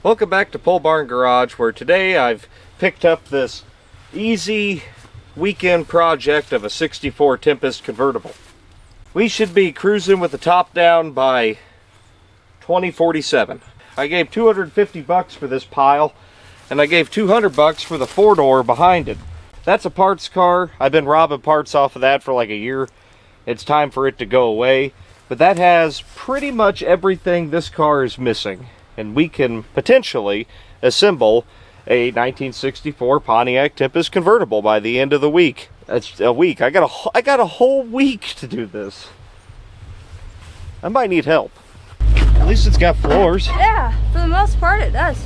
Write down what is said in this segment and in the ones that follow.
Welcome back to Pole Barn Garage, where today I've picked up this easy weekend project of a 64 Tempest convertible. We should be cruising with the top down by 2047. I gave $250 for this pile, and I gave $200 for the four-door behind it. That's a parts car. I've been robbing parts off of that for like a year. It's time for it to go away. But that has pretty much everything this car is missing. And we can potentially assemble a 1964 Pontiac Tempest convertible by the end of the week. That's a week. I got a whole week to do this. I might need help. At least it's got floors. Yeah, for the most part it does.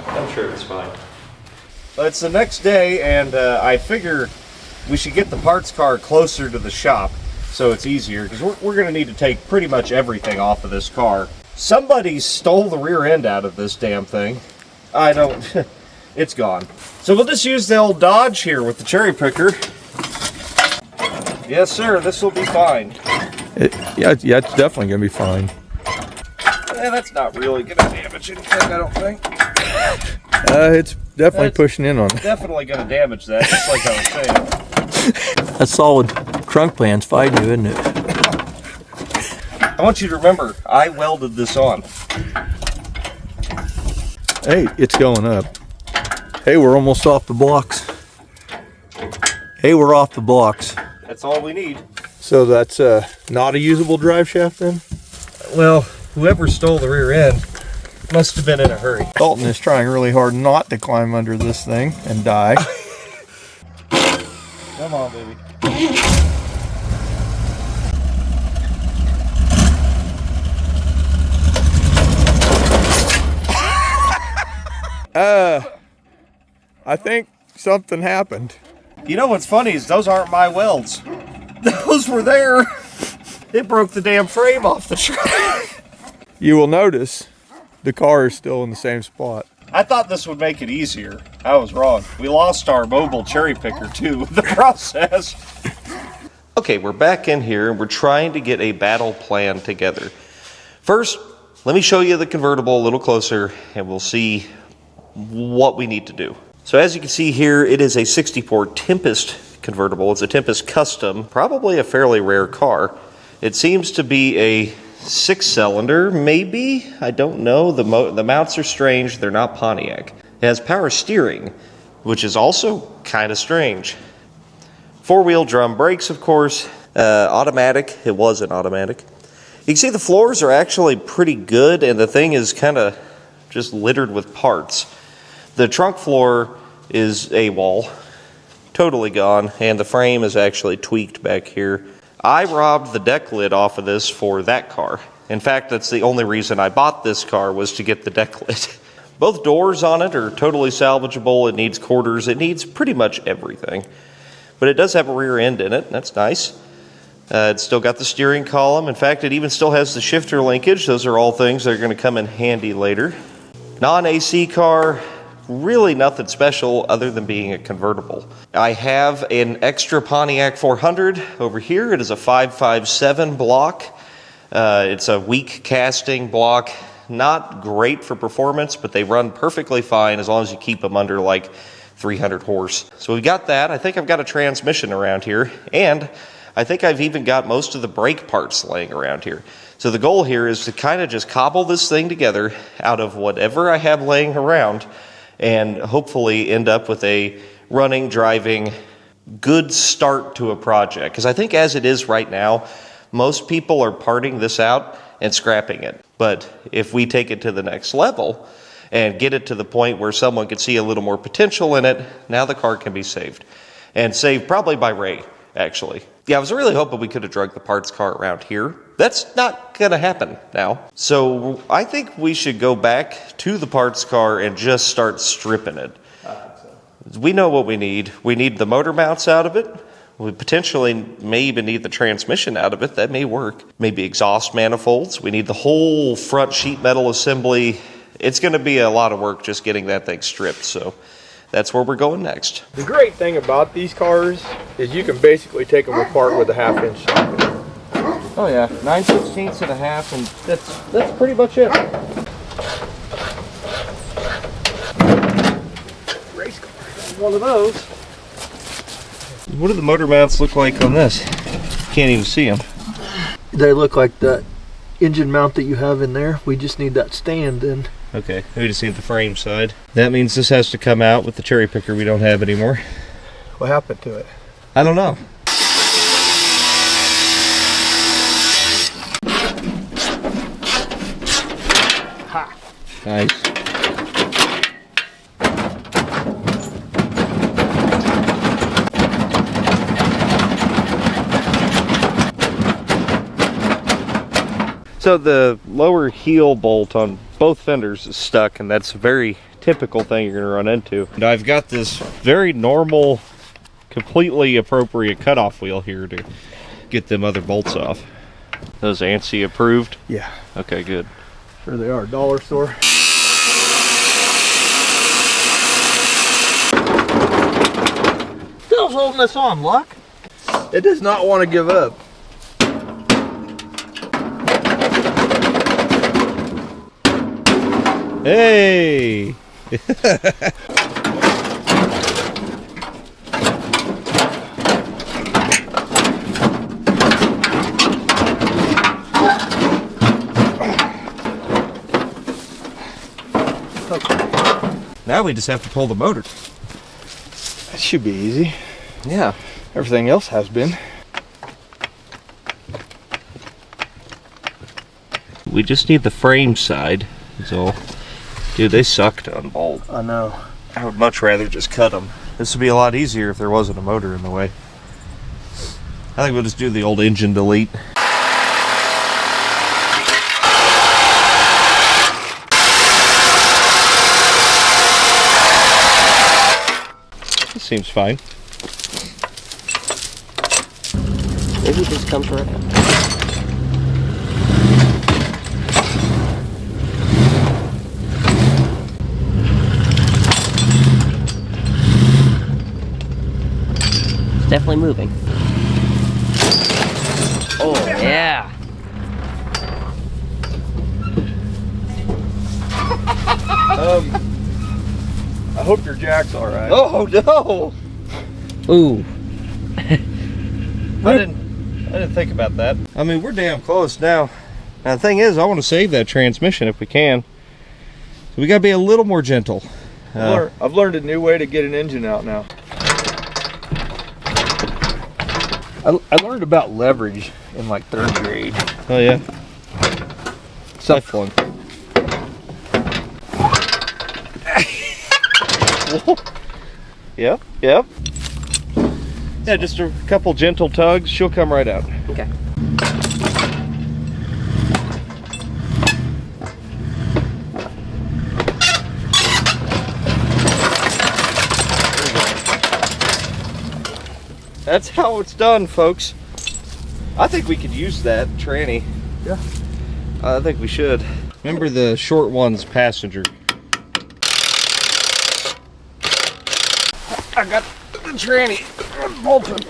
I'm sure it's fine. But it's the next day, and I figure we should get the parts car closer to the shop so it's easier, because we're going to need to take pretty much everything off of this car. Somebody stole the rear end out of this damn thing. I don't... It's gone. So we'll just use the old Dodge here with the cherry picker. Yes, sir, this will be fine. Yeah, it's definitely going to be fine. That's not really going to damage anything, I don't think. It's definitely pushing in on it. Definitely going to damage that, just like I was saying. That solid trunk pan's fighting you, isn't it? I want you to remember, I welded this on. Hey, it's going up. Hey, we're almost off the blocks. Hey, we're off the blocks. That's all we need. So that's not a usable drive shaft then? Well, whoever stole the rear end must have been in a hurry. Dalton is trying really hard not to climb under this thing and die. Come on, baby. I think something happened. You know what's funny is those aren't my welds. Those were there. It broke the damn frame off the truck. You will notice the car is still in the same spot. I thought this would make it easier. I was wrong. We lost our mobile cherry picker too in the process. Okay, we're back in here and we're trying to get a battle plan together. First, let me show you the convertible a little closer and we'll see what we need to do. So as you can see here, it is a 64 Tempest convertible. It's a Tempest Custom, probably a fairly rare car. It seems to be a 6-cylinder, maybe? I don't know. The mounts are strange. They're not Pontiac. It has power steering, which is also kind of strange. 4-wheel drum brakes, of course. Automatic. It was an automatic. You can see the floors are actually pretty good, and the thing is kind of just littered with parts. The trunk floor is AWOL. Totally gone, and the frame is actually tweaked back here. I robbed the deck lid off of this for that car. In fact, that's the only reason I bought this car, was to get the deck lid. Both doors on it are totally salvageable. It needs quarters. It needs pretty much everything. But it does have a rear end in it. That's nice. It's still got the steering column. In fact, it even still has the shifter linkage. Those are all things that are going to come in handy later. Non-AC car. Really nothing special other than being a convertible. I have an extra Pontiac 400 over here. It is a 557 block. It's a weak casting block. Not great for performance, but they run perfectly fine as long as you keep them under like 300 horse. So we've got that. I think I've got a transmission around here, and I think I've even got most of the brake parts laying around here. So the goal here is to kind of just cobble this thing together out of whatever I have laying around, and hopefully end up with a running, driving, good start to a project. Because I think as it is right now, most people are parting this out and scrapping it. But if we take it to the next level and get it to the point where someone could see a little more potential in it, now the car can be saved. And saved probably by Ray, actually. Yeah, I was really hoping we could have dragged the parts car around here. That's not gonna happen now. So I think we should go back to the parts car and just start stripping it. I think so. We know what we need. We need the motor mounts out of it. We potentially may even need the transmission out of it. That may work. Maybe exhaust manifolds. We need the whole front sheet metal assembly. It's gonna be a lot of work just getting that thing stripped, so that's where we're going next. The great thing about these cars is you can basically take them apart with a 1/2 inch socket. Oh yeah, 9/16 and a half, and that's pretty much it. Race car. One of those. What do the motor mounts look like on this? Can't even see them. They look like that engine mount that you have in there. We just need that stand in. Okay, we just need the frame side. That means this has to come out with the cherry picker we don't have anymore. What happened to it? I don't know. Ha! Nice. So the lower heel bolt on both fenders is stuck, and that's a very typical thing you're going to run into. And I've got this very normal, completely appropriate cutoff wheel here to get them other bolts off. Those ANSI approved? Yeah. Okay, good. Sure they are. Dollar store. Still holding this on, Luck? It does not want to give up. Hey! Now we just have to pull the motor. That should be easy. Yeah. Everything else has been. We just need the frame side. So, dude, they suck to unbolt. I know. I would much rather just cut them. This would be a lot easier if there wasn't a motor in the way. I think we'll just do the old engine delete. This seems fine. Maybe it just comes right out. It's definitely moving. Oh, yeah. I hope your jack's all right. Oh no! Ooh. I didn't think about that. I mean, we're damn close now. Now the thing is, I want to save that transmission if we can. So we gotta be a little more gentle. I've learned a new way to get an engine out now. I learned about leverage in like 3rd grade. Oh yeah. Lifelong. Yep, yep. Yeah, just a couple gentle tugs, she'll come right out. Okay. That's how it's done, folks. I think we could use that tranny. Yeah. I think we should. Remember the short one's passenger. I got the tranny bolted.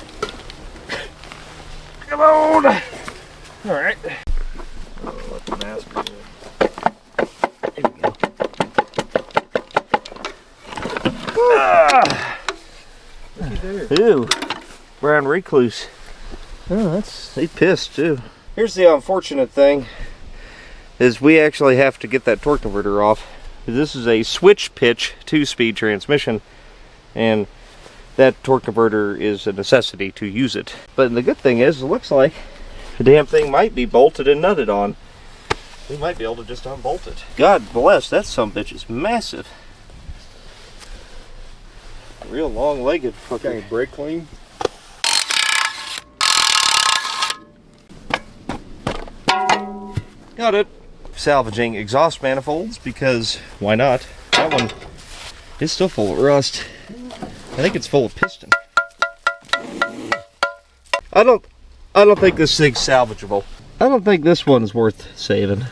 Come on. All right. Let the master do it. There we go. Looky there. Ew. Brown recluse. Oh, that's He pissed too. Here's the unfortunate thing, is we actually have to get that torque converter off. This is a switch pitch 2-speed transmission, and that torque converter is a necessity to use it. But the good thing is, it looks like the damn thing might be bolted and nutted on. We might be able to just unbolt it. God bless, that sumbitch is massive. Real long-legged fucker. brake clean. Got it. Salvaging exhaust manifolds because why not? That one is still full of rust. I think it's full of piston. I don't think this thing's salvageable. I don't think this one's worth saving.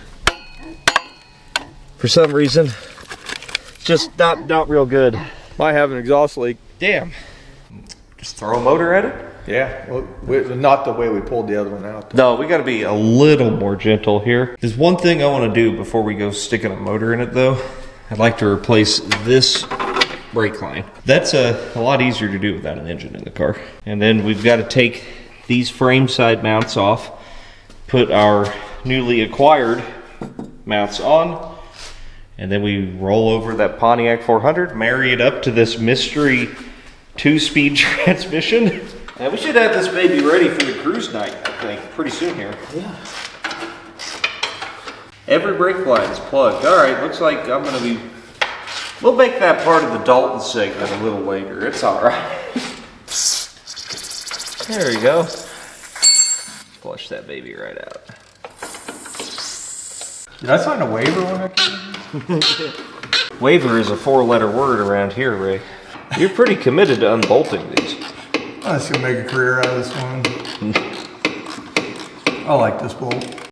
For some reason, it's just not real good. Might have an exhaust leak. Damn. Just throw a motor at it? Yeah, well, not the way we pulled the other one out. No, we got to be a little more gentle here. There's one thing I want to do before we go sticking a motor in it though. I'd like to replace this brake line. That's a lot easier to do without an engine in the car. And then we've got to take these frame side mounts off, put our newly acquired mounts on, and then we roll over that Pontiac 400, marry it up to this mystery 2-speed transmission. And we should have this baby ready for the cruise night, I think, pretty soon here. Yeah. Every brake line is plugged. All right, looks like I'm gonna be, we'll make that part of the Dalton segment a little later. It's all right. There we go. Flush that baby right out. Did I sign a waiver when I came? Waiver is a 4-letter word around here, Ray. You're pretty committed to unbolting these. I'm just gonna make a career out of this one. I like this bolt.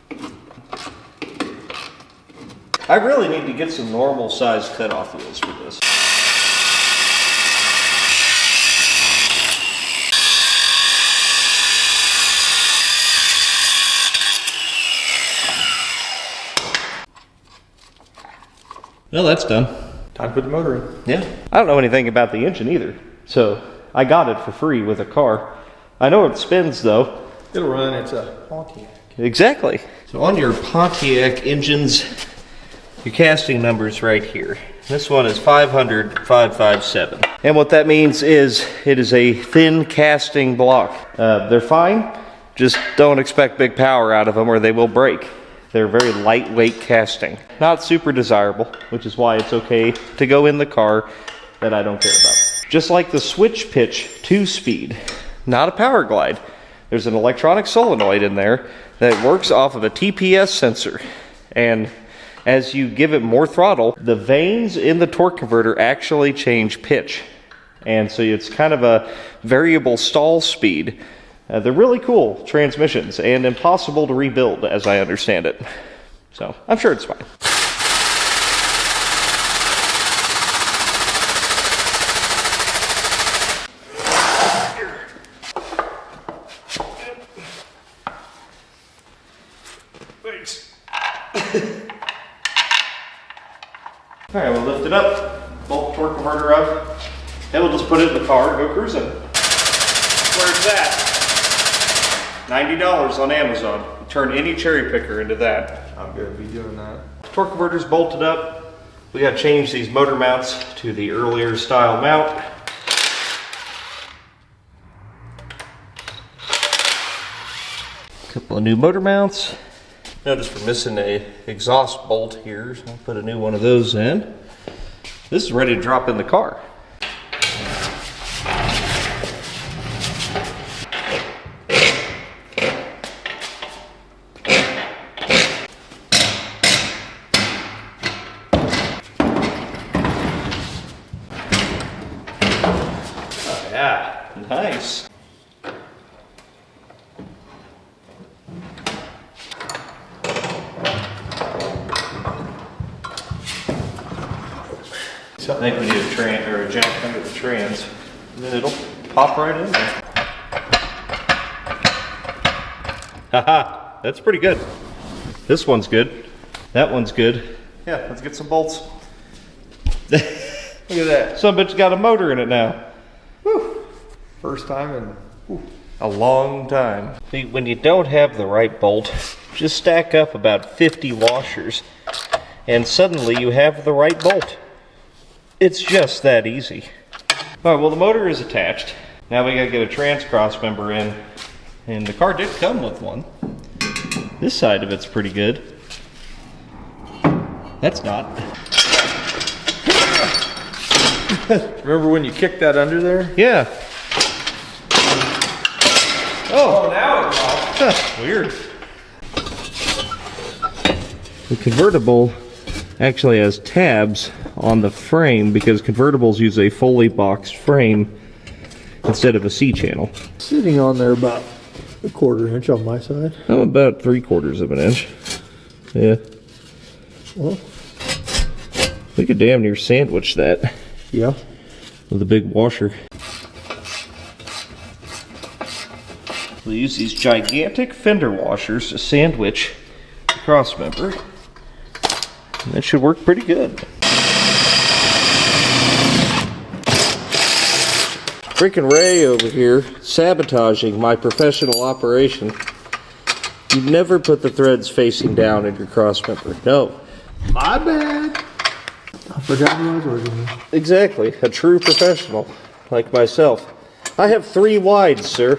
I really need to get some normal size cutoff wheels for this. Well, that's done. Time to put the motor in. Yeah. I don't know anything about the engine either, so I got it for free with a car. I know it spins though. It'll run, it's a Pontiac. Exactly. So on your Pontiac engines, your casting number's right here. This one is 500-557. And what that means is it is a thin casting block. They're fine, just don't expect big power out of them or they will break. They're very lightweight casting. Not super desirable, which is why it's okay to go in the car that I don't care about. Just like the switch pitch 2-speed, not a power glide. There's an electronic solenoid in there that works off of a TPS sensor. And as you give it more throttle, the vanes in the torque converter actually change pitch. And so it's kind of a variable stall speed. They're really cool transmissions and impossible to rebuild as I understand it. So I'm sure it's fine. Thanks. All right, we'll lift it up, bolt the torque converter up, and we'll just put it in the car and go cruising. Where it's at. $90 on Amazon. Turn any cherry picker into that. I'm gonna be doing that. Torque converter's bolted up. We gotta change these motor mounts to the earlier style mount. Couple of new motor mounts. Notice we're missing a exhaust bolt here, so I'll put a new one of those in. This is ready to drop in the car. Oh yeah, nice. I think we need a tran or a jack under the trans, and then it'll pop right in there. Haha, that's pretty good. This one's good. That one's good. Yeah, let's get some bolts. Look at that. Some bitch got a motor in it now. Whew. First time in A long time. See, when you don't have the right bolt, just stack up about 50 washers, and suddenly you have the right bolt. It's just that easy. All right, well the motor is attached. Now we gotta get a trans cross member in, and the car did come with one. This side of it's pretty good. That's not. Remember when you kicked that under there? Yeah. Oh, now it popped. weird. The convertible actually has tabs on the frame because convertibles use a fully boxed frame instead of a C-channel. Sitting on there about a 1/4 inch on my side. Oh, about 3/4 of an inch. Yeah. Well, we could damn near sandwich that. Yeah. With a big washer. We'll use these gigantic fender washers to sandwich the cross member. And that should work pretty good. Freaking Ray over here sabotaging my professional operation. You never put the threads facing down in your cross member. No. My bad. I forgot who I was working with. Exactly. A true professional like myself. I have 3 wides, sir.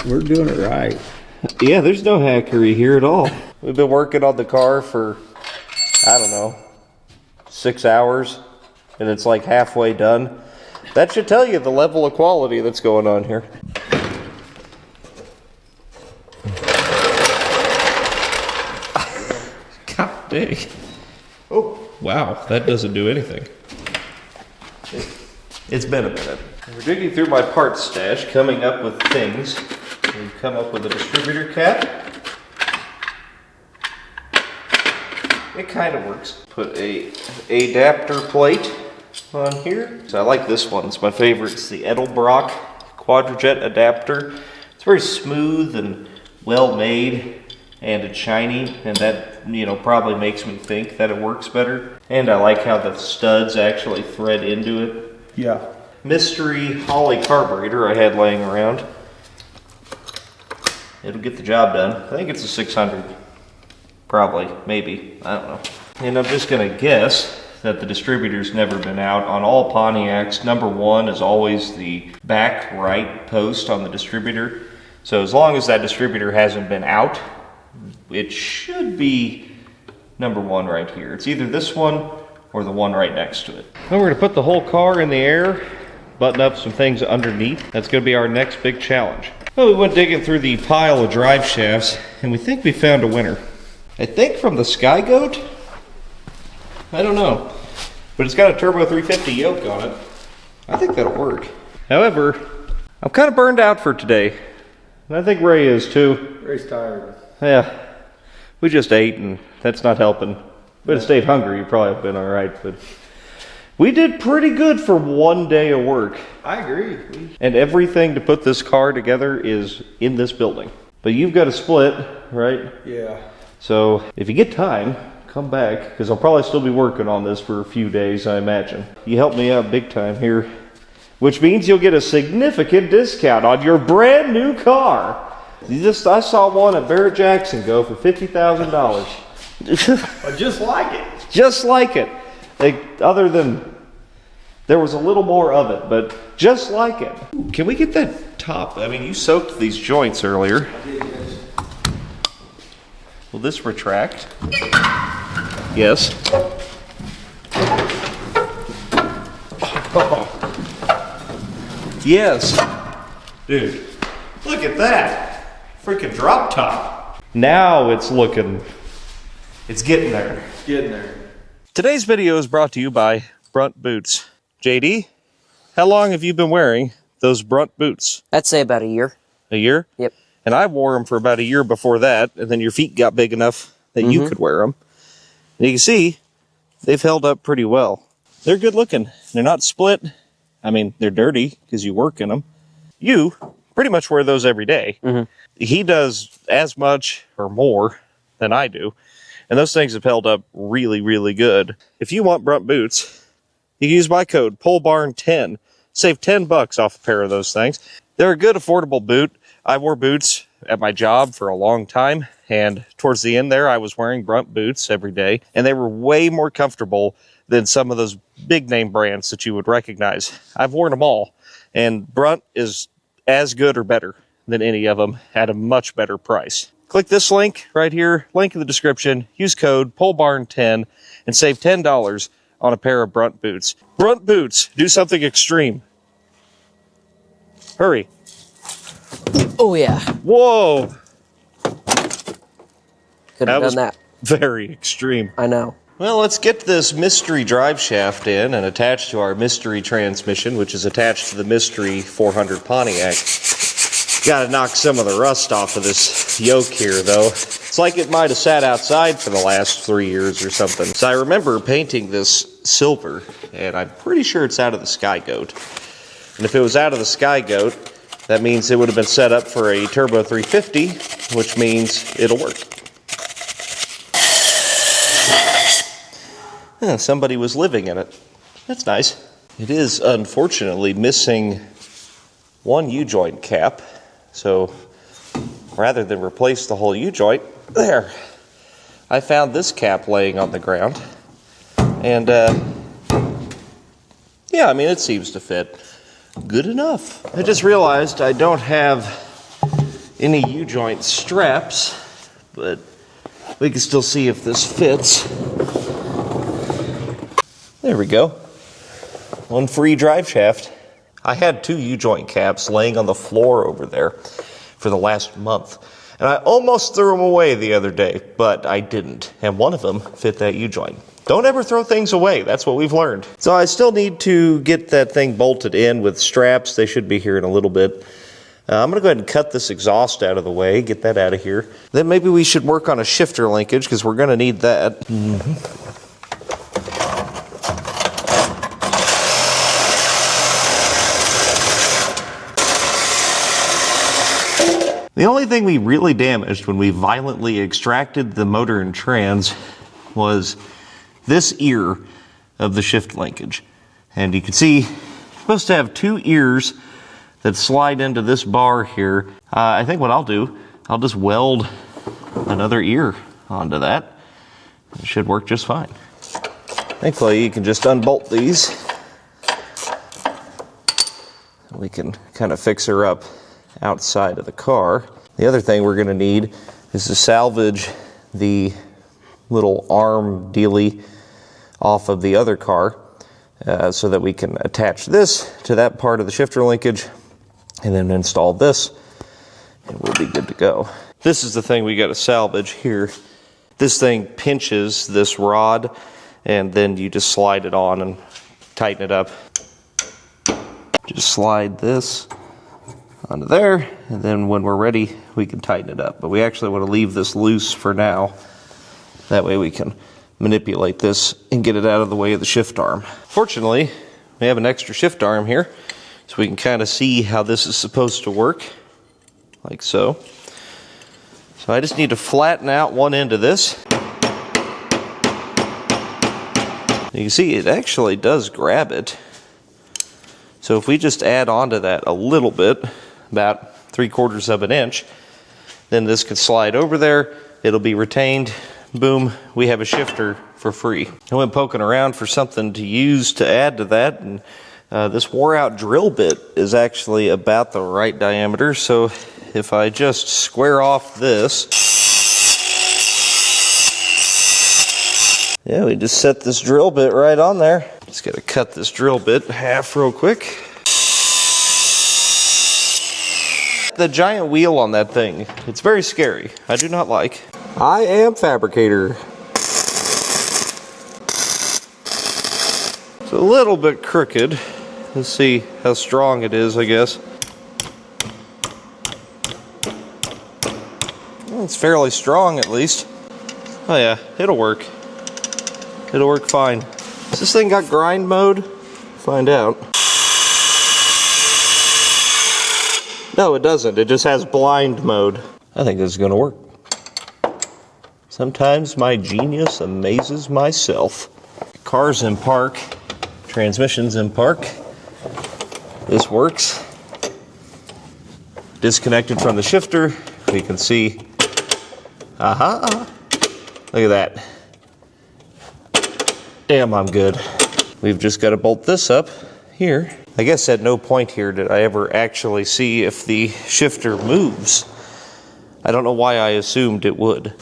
We're doing it right. Yeah, there's no hackery here at all. We've been working on the car for, I don't know, 6 hours, and it's like halfway done. That should tell you the level of quality that's going on here. God dang. Oh, wow, that doesn't do anything. It's been a minute. We're digging through my parts stash, coming up with things. We've come up with a distributor cap. It kind of works. Put a adapter plate on here. So I like this one. It's my favorite. It's the Edelbrock Quadrajet adapter. It's very smooth and well made, and it's shiny, and that, you know, probably makes me think that it works better. And I like how the studs actually thread into it. Yeah. Mystery Holley carburetor I had laying around. It'll get the job done. I think it's a 600. Probably, maybe, I don't know. And I'm just gonna guess that the distributor's never been out. On all Pontiacs, number 1 is always the back right post on the distributor. So as long as that distributor hasn't been out, it should be number 1 right here. It's either this one or the one right next to it. Now we're gonna put the whole car in the air, button up some things underneath. That's gonna be our next big challenge. Well, we went digging through the pile of drive shafts, and we think we found a winner. I think from the Sky Goat? I don't know. But it's got a Turbo 350 yoke on it. I think that'll work. However, I'm kind of burned out for today. And I think Ray is too. Ray's tired. Yeah. We just ate, and that's not helping. But if I stayed hungry, you'd probably have been alright. But we did pretty good for 1 day of work. I agree. And everything to put this car together is in this building. But you've got a split, right? Yeah. So if you get time, come back, because I'll probably still be working on this for a few days, I imagine. You helped me out big time here, which means you'll get a significant discount on your brand new car. I saw one at Barrett Jackson go for $50,000. Just like it. Just like it. Other than there was a little more of it, but just like it. Can we get that top? I mean, you soaked these joints earlier. Will this retract? Yes. Oh. Yes. Dude, look at that. Freaking drop top. Now it's getting there. Getting there. Today's video is brought to you by Brunt Boots. JD, how long have you been wearing those Brunt boots? I'd say about a year. A year? Yep. And I wore them for about a year before that, and then your feet got big enough that you could wear them. And you can see, they've held up pretty well. They're good looking. They're not split. I mean, they're dirty because you work in them. You pretty much wear those every day. He does as much or more than I do. And those things have held up really, really good. If you want Brunt boots, you can use my code, POLEBARN10. Save $10 off a pair of those things. They're a good, affordable boot. I wore boots at my job for a long time, and towards the end there, I was wearing Brunt boots every day, and they were way more comfortable than some of those big name brands that you would recognize. I've worn them all, and Brunt is as good or better than any of them at a much better price. Click this link right here, link in the description, use code POLEBARN10, and save $10 on a pair of Brunt boots. Brunt boots, do something extreme. Hurry. Oh, yeah. Whoa! Could have done that. Very extreme. I know. Well, let's get this mystery drive shaft in and attach to our mystery transmission, which is attached to the mystery 400 Pontiac. Got to knock some of the rust off of this yoke here, though. It's like it might have sat outside for the last 3 years or something. So I remember painting this silver, and I'm pretty sure it's out of the Sky Goat. And if it was out of the Sky Goat, that means it would have been set up for a Turbo 350, which means it'll work. Yeah, somebody was living in it. That's nice. It is unfortunately missing one U-joint cap. So rather than replace the whole U-joint, there, I found this cap laying on the ground. And yeah, I mean, it seems to fit good enough. I just realized I don't have any U-joint straps, but we can still see if this fits. There we go. One free drive shaft. I had 2 U-joint caps laying on the floor over there for the last month. And I almost threw them away the other day, but I didn't. And one of them fit that U-joint. Don't ever throw things away. That's what we've learned. So I still need to get that thing bolted in with straps. They should be here in a little bit. I'm going to go ahead and cut this exhaust out of the way, get that out of here. Then maybe we should work on a shifter linkage because we're going to need that. The only thing we really damaged when we violently extracted the motor and trans was this ear of the shift linkage. And you can see, it's supposed to have 2 ears that slide into this bar here. I think what I'll do, I'll just weld another ear onto that. It should work just fine. Thankfully, you can just unbolt these. We can kind of fix her up outside of the car. The other thing we're going to need is to salvage the little arm dealy off of the other car so that we can attach this to that part of the shifter linkage and then install this and we'll be good to go. This is the thing we got to salvage here. This thing pinches this rod and then you just slide it on and tighten it up. Just slide this onto there, and then when we're ready, we can tighten it up. But we actually want to leave this loose for now. That way we can manipulate this and get it out of the way of the shift arm. Fortunately, we have an extra shift arm here, so we can kind of see how this is supposed to work, like so. So I just need to flatten out one end of this. You can see it actually does grab it. So if we just add onto that a little bit, about 3/4 of an inch, then this could slide over there, it'll be retained, boom, we have a shifter for free. I went poking around for something to use to add to that, and this wore out drill bit is actually about the right diameter, so if I just square off this, yeah, we just set this drill bit right on there. Just gotta cut this drill bit in half real quick. The giant wheel on that thing, it's very scary. I do not like. I am fabricator. It's a little bit crooked. Let's see how strong it is, I guess. Well, it's fairly strong at least. Oh yeah, it'll work. It'll work fine. Has this thing got grind mode? Find out. No, it doesn't. It just has blind mode. I think this is gonna work. Sometimes my genius amazes myself. Car's in park, transmission's in park. This works. Disconnected from the shifter, we can see, aha, look at that. Damn, I'm good. We've just got to bolt this up here. I guess at no point here did I ever actually see if the shifter moves. I don't know why I assumed it would.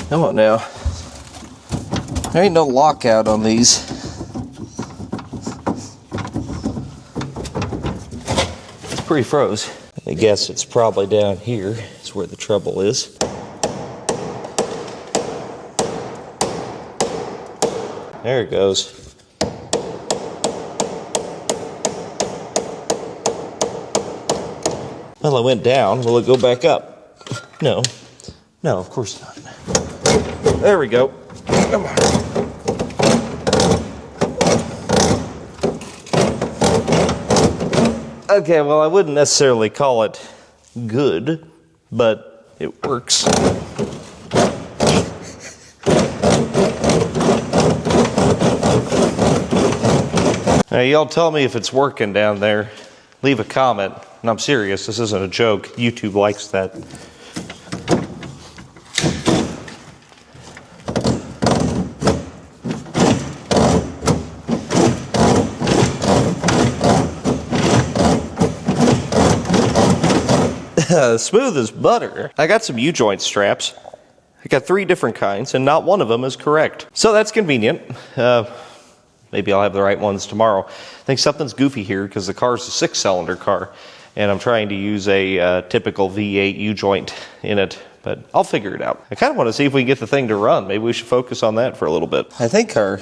Come on now. There ain't no lockout on these. It's pretty froze. I guess it's probably down here is where the trouble is. There it goes. Well, it went down. Will it go back up? No. No, of course not. There we go. Come on. Okay, well, I wouldn't necessarily call it good, but it works. Now, y'all tell me if it's working down there. Leave a comment. And I'm serious, this isn't a joke. YouTube likes that. Smooth as butter. I got some U-joint straps. I got 3 different kinds, and not one of them is correct. So that's convenient. Maybe I'll have the right ones tomorrow. I think something's goofy here because the car's a 6-cylinder car, and I'm trying to use a typical V8 U-joint in it, but I'll figure it out. I kind of want to see if we can get the thing to run. Maybe we should focus on that for a little bit. I think our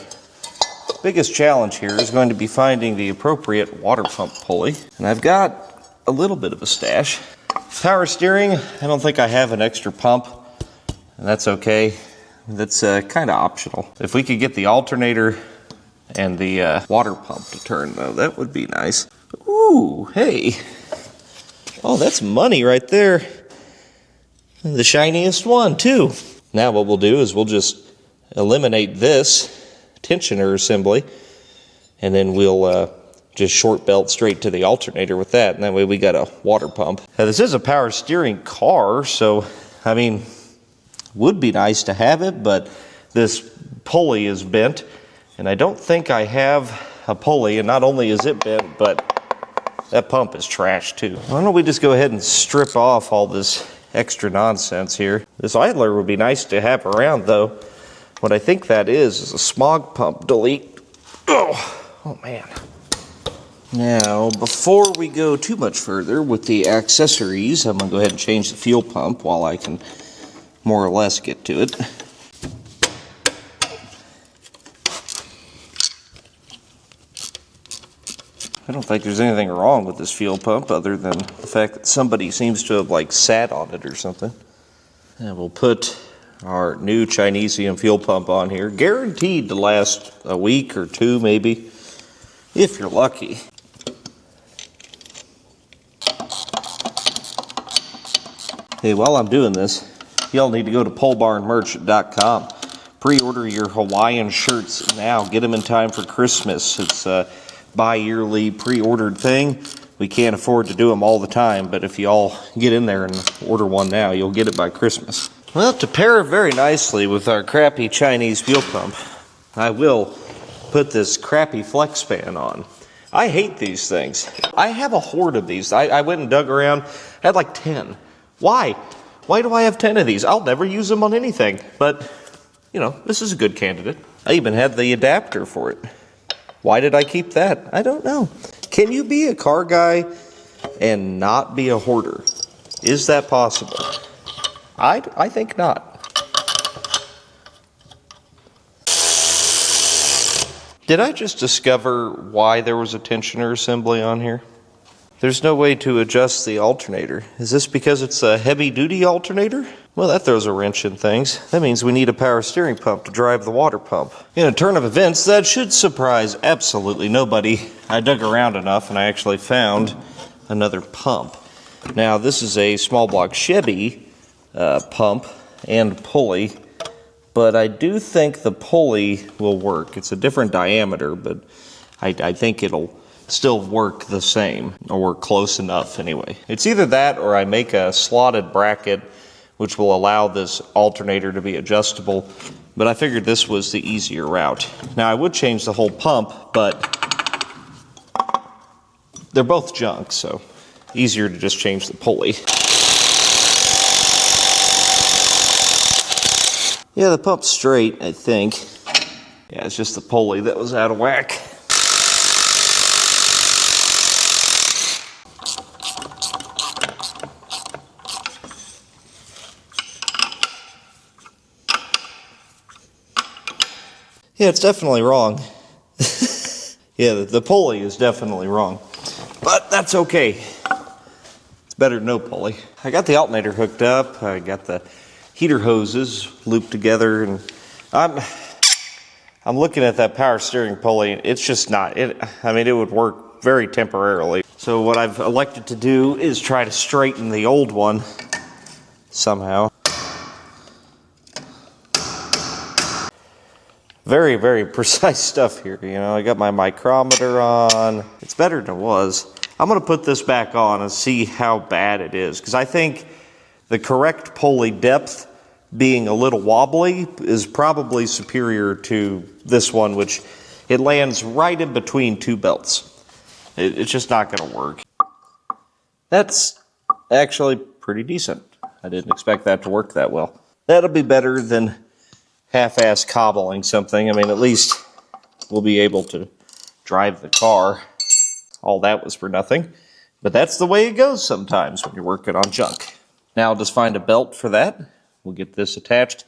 biggest challenge here is going to be finding the appropriate water pump pulley, and I've got a little bit of a stash. Power steering, I don't think I have an extra pump, and that's okay. That's kind of optional. If we could get the alternator and the water pump to turn, though, that would be nice. Ooh, hey. Oh, that's money right there. The shiniest one, too. Now what we'll do is we'll just eliminate this tensioner assembly, and then we'll just short belt straight to the alternator with that, and that way we got a water pump. Now, this is a power steering car, so, I mean, would be nice to have it, but this pulley is bent, and I don't think I have a pulley, and not only is it bent, but that pump is trash too. Why don't we just go ahead and strip off all this extra nonsense here. This idler would be nice to have around, though. What I think that is a smog pump delete. Oh man. Now, before we go too much further with the accessories, I'm going to go ahead and change the fuel pump while I can more or less get to it. I don't think there's anything wrong with this fuel pump other than the fact that somebody seems to have like sat on it or something. And we'll put our new Chinesium fuel pump on here, guaranteed to last a week or 2 maybe, if you're lucky. Hey, while I'm doing this, y'all need to go to polebarnmerch.com. Pre-order your Hawaiian shirts now. Get them in time for Christmas. It's a bi-yearly pre-ordered thing. We can't afford to do them all the time, but if y'all get in there and order one now, you'll get it by Christmas. Well, to pair very nicely with our crappy Chinese fuel pump, I will put this crappy flex fan on. I hate these things. I have a horde of these. I went and dug around. I had like 10. Why? Why do I have 10 of these? I'll never use them on anything. But, you know, this is a good candidate. I even had the adapter for it. Why did I keep that? I don't know. Can you be a car guy and not be a hoarder? Is that possible? I think not. Did I just discover why there was a tensioner assembly on here? There's no way to adjust the alternator. Is this because it's a heavy-duty alternator? Well, that throws a wrench in things. That means we need a power steering pump to drive the water pump. In a turn of events, that should surprise absolutely nobody. I dug around enough and I actually found another pump. Now, this is a small block Chevy pump and pulley, but I do think the pulley will work. It's a different diameter, but I think it'll still work the same, or close enough anyway. It's either that or I make a slotted bracket which will allow this alternator to be adjustable, but I figured this was the easier route. Now I would change the whole pump, but they're both junk, so easier to just change the pulley. Yeah, the pump's straight, I think. Yeah, it's just the pulley that was out of whack. Yeah, it's definitely wrong. Yeah, the pulley is definitely wrong. But that's okay. It's better than no pulley. I got the alternator hooked up. I got the heater hoses looped together, and I'm looking at that power steering pulley. It's just not. I mean, it would work very temporarily. So what I've elected to do is try to straighten the old one somehow. Very, very precise stuff here. You know, I got my micrometer on. It's better than it was. I'm going to put this back on and see how bad it is, because I think the correct pulley depth being a little wobbly is probably superior to this one, which it lands right in between two belts. It's just not going to work. That's actually pretty decent. I didn't expect that to work that well. That'll be better than half-ass cobbling something. I mean, at least we'll be able to drive the car. All that was for nothing. But that's the way it goes sometimes when you're working on junk. Now I'll just find a belt for that. We'll get this attached.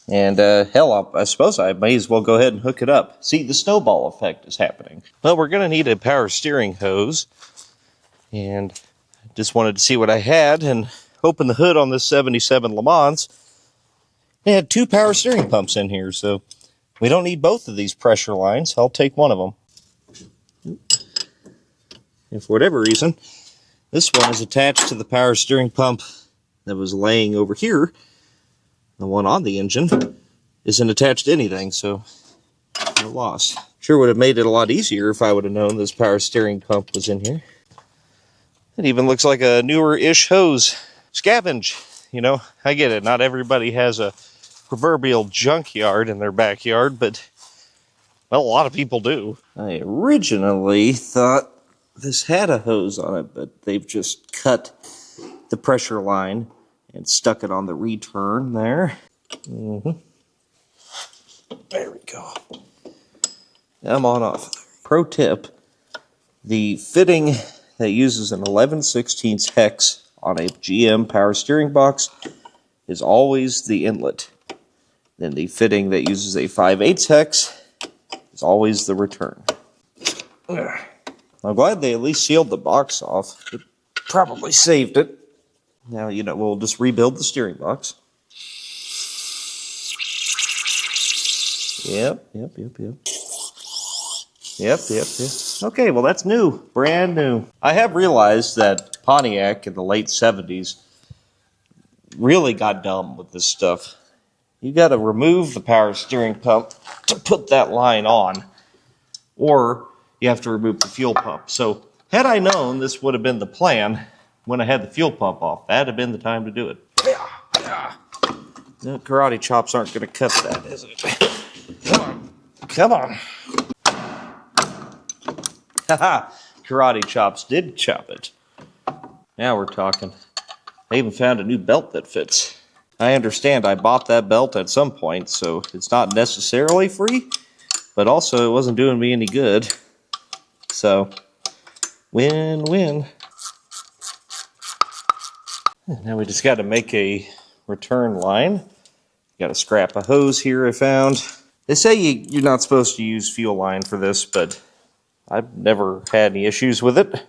And hell, I suppose I may as well go ahead and hook it up. See, the snowball effect is happening. Well, we're going to need a power steering hose. And I just wanted to see what I had and open the hood on this 77 Le Mans. It had 2 power steering pumps in here, so we don't need both of these pressure lines. I'll take one of them. And for whatever reason, this one is attached to the power steering pump that was laying over here. The one on the engine isn't attached to anything, so no loss. Sure would have made it a lot easier if I would have known this power steering pump was in here. It even looks like a newer-ish hose. Scavenge. You know, I get it. Not everybody has a proverbial junkyard in their backyard, but, well, a lot of people do. I originally thought this had a hose on it, but they've just cut the pressure line and stuck it on the return there. There we go. I'm on off. Pro tip, the fitting that uses an 11/16 hex on a GM power steering box is always the inlet. Then the fitting that uses a 5/8 hex is always the return. I'm glad they at least sealed the box off. It probably saved it. Now, you know, we'll just rebuild the steering box. Yep. Okay, well, that's new. Brand new. I have realized that Pontiac in the late 70s really got dumb with this stuff. You got to remove the power steering pump to put that line on, or you have to remove the fuel pump. So, had I known this would have been the plan when I had the fuel pump off, that'd have been the time to do it. No, karate chops aren't going to cut that, is it? Come on. Haha, karate chops did chop it. Now we're talking. I even found a new belt that fits. I understand I bought that belt at some point, so it's not necessarily free, but also it wasn't doing me any good. So, win-win. Now we just got to make a return line. Got to scrap a hose here I found. They say you're not supposed to use fuel line for this, but I've never had any issues with it.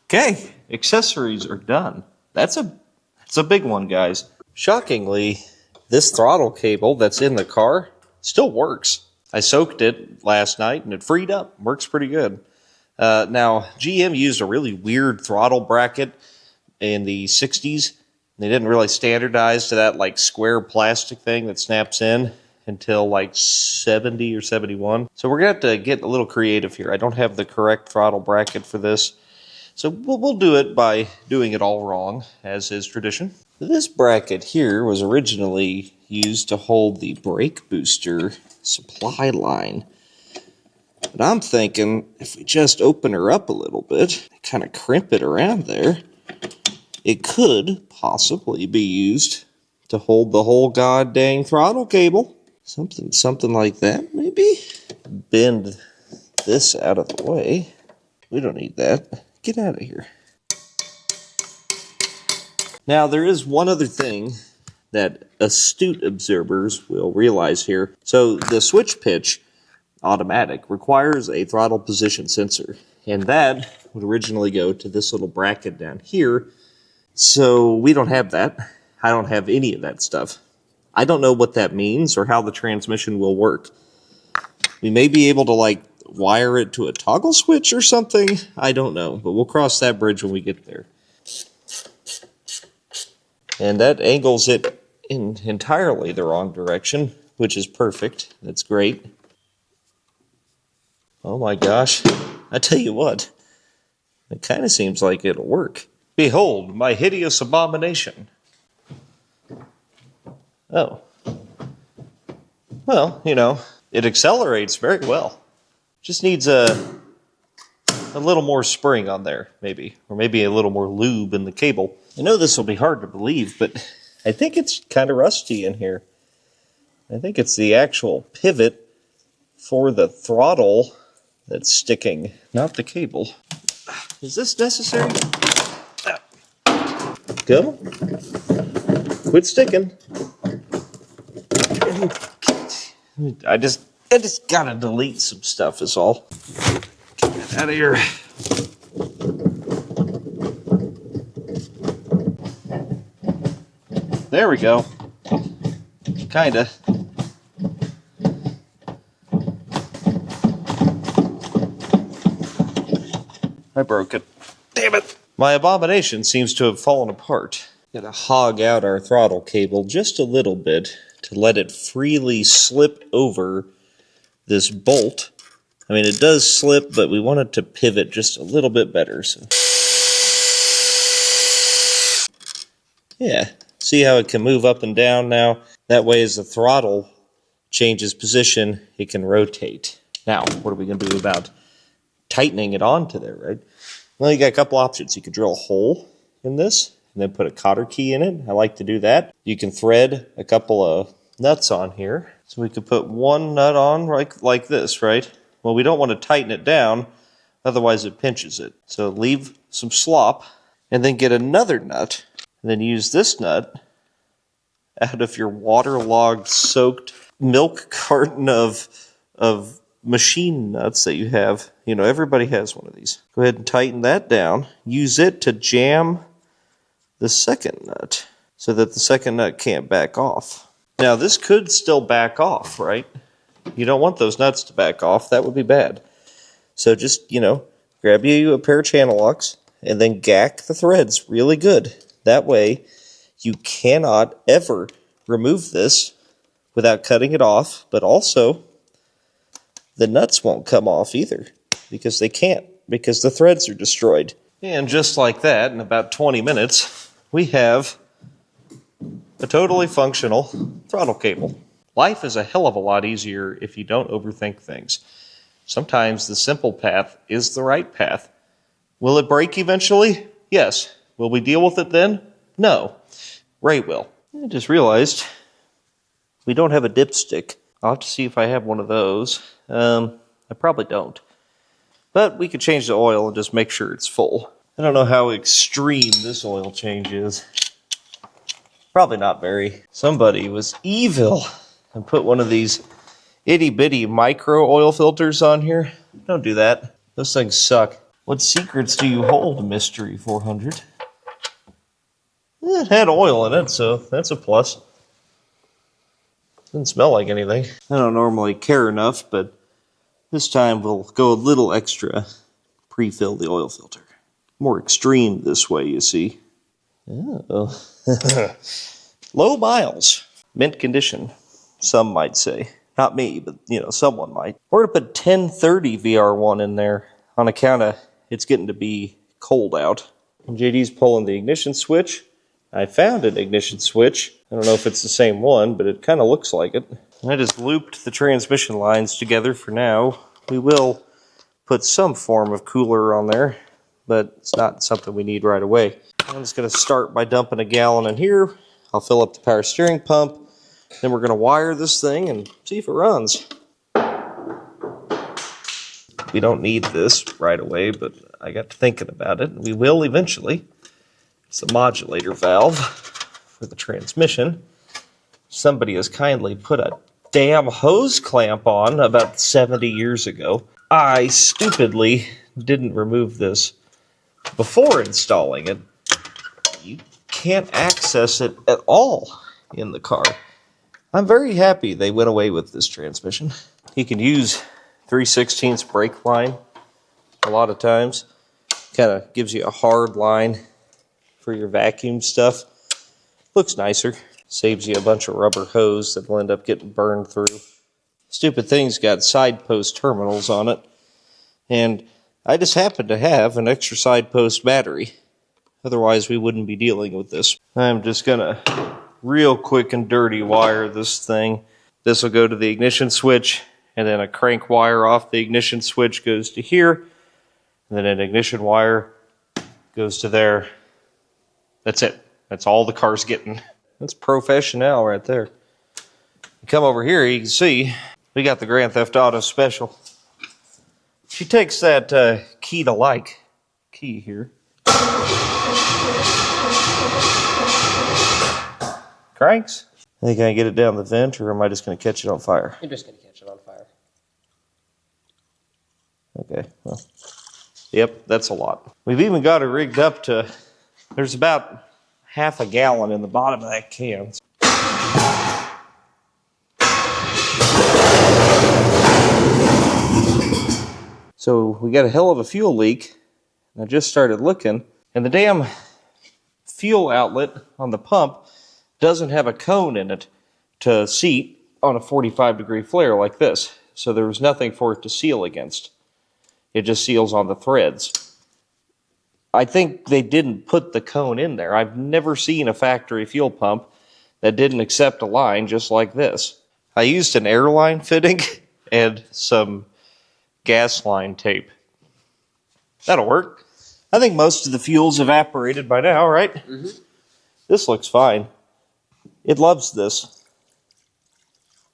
Okay, accessories are done. That's a big one, guys. Shockingly, this throttle cable that's in the car still works. I soaked it last night and it freed up. Works pretty good. Now, GM used a really weird throttle bracket in the 60s. They didn't really standardize to that like square plastic thing that snaps in until like 70 or 71. So we're going to have to get a little creative here. I don't have the correct throttle bracket for this. So we'll do it by doing it all wrong, as is tradition. This bracket here was originally used to hold the brake booster supply line. But I'm thinking if we just open her up a little bit, kind of crimp it around there, it could possibly be used to hold the whole goddamn throttle cable. Something like that, maybe? Bend this out of the way. We don't need that. Get out of here. Now, there is one other thing that astute observers will realize here. So the switch pitch automatic requires a throttle position sensor, and that would originally go to this little bracket down here. So we don't have that. I don't have any of that stuff. I don't know what that means or how the transmission will work. We may be able to like wire it to a toggle switch or something. I don't know, but we'll cross that bridge when we get there. And that angles it in entirely the wrong direction, which is perfect. That's great. Oh my gosh. I tell you what, it kind of seems like it'll work. Behold, my hideous abomination. Oh. Well, you know, it accelerates very well. Just needs a little more spring on there, maybe. Or maybe a little more lube in the cable. I know this will be hard to believe, but I think it's kind of rusty in here. I think it's the actual pivot for the throttle that's sticking, not the cable. Is this necessary? Go. Quit sticking. I just gotta delete some stuff is all. Get that out of here. There we go. Kinda. I broke it. Damn it! My abomination seems to have fallen apart. Gotta hog out our throttle cable just a little bit to let it freely slip over this bolt. I mean, it does slip, but we want it to pivot just a little bit better. So, yeah, see how it can move up and down now? That way, as the throttle changes position, it can rotate. Now, what are we going to do about tightening it onto there, right? Well, you got a couple options. You could drill a hole in this and then put a cotter key in it. I like to do that. You can thread a couple of nuts on here. So we could put one nut on like this, right? Well, we don't want to tighten it down, otherwise it pinches it. So leave some slop and then get another nut and then use this nut out of your waterlogged, soaked milk carton of machine nuts that you have. You know, everybody has one of these. Go ahead and tighten that down. Use it to jam the second nut so that the second nut can't back off. Now, this could still back off, right? You don't want those nuts to back off. That would be bad. So just, you know, grab you a pair of channel locks and then gack the threads really good. That way, you cannot ever remove this without cutting it off, but also the nuts won't come off either because they can't, because the threads are destroyed. And just like that, in about 20 minutes, we have a totally functional throttle cable. Life is a hell of a lot easier if you don't overthink things. Sometimes the simple path is the right path. Will it break eventually? Yes. Will we deal with it then? No. Ray will. I just realized we don't have a dipstick. I'll have to see if I have one of those. I probably don't. But we could change the oil and just make sure it's full. I don't know how extreme this oil change is. Probably not very. Somebody was evil and put one of these itty-bitty micro oil filters on here. Don't do that. Those things suck. What secrets do you hold, Mystery 400? It had oil in it, so that's a plus. Didn't smell like anything. I don't normally care enough, but this time we'll go a little extra. Pre-fill the oil filter. More extreme this way, you see. Oh. Low miles. Mint condition, some might say. Not me, but, you know, someone might. We're going to put 1030 VR1 in there on account of it's getting to be cold out. And JD's pulling the ignition switch. I found an ignition switch. I don't know if it's the same one, but it kind of looks like it. I just looped the transmission lines together for now. We will put some form of cooler on there, but it's not something we need right away. I'm just going to start by dumping a gallon in here. I'll fill up the power steering pump. Then we're going to wire this thing and see if it runs. We don't need this right away, but I got to thinking about it. We will eventually. It's a modulator valve for the transmission. somebody has kindly put a damn hose clamp on about 70 years ago. I stupidly didn't remove this before installing it. You can't access it at all in the car. I'm very happy they went away with this transmission. You can use 3/16 brake line a lot of times. Kind of gives you a hard line for your vacuum stuff. Looks nicer. Saves you a bunch of rubber hose that will end up getting burned through. Stupid thing's got side post terminals on it. And I just happen to have an extra side post battery. Otherwise we wouldn't be dealing with this. I'm just gonna real quick and dirty wire this thing. This will go to the ignition switch, and then a crank wire off the ignition switch goes to here, and then an ignition wire goes to there. That's it. That's all the car's getting. That's professional right there. You come over here, you can see we got the Grand Theft Auto Special. She takes that key to like key here. Cranks. I think I can get it down the vent, or am I just going to catch it on fire? You're just going to catch it on fire. Okay, well, yep, that's a lot. We've even got it rigged up to, there's about half a gallon in the bottom of that can. So we got a hell of a fuel leak, and I just started looking, and the damn fuel outlet on the pump doesn't have a cone in it to seat on a 45-degree flare like this. So there was nothing for it to seal against. It just seals on the threads. I think they didn't put the cone in there. I've never seen a factory fuel pump that didn't accept a line just like this. I used an airline fitting and some gas line tape. That'll work. I think most of the fuel's evaporated by now, right? Mm-hmm. This looks fine. It loves this.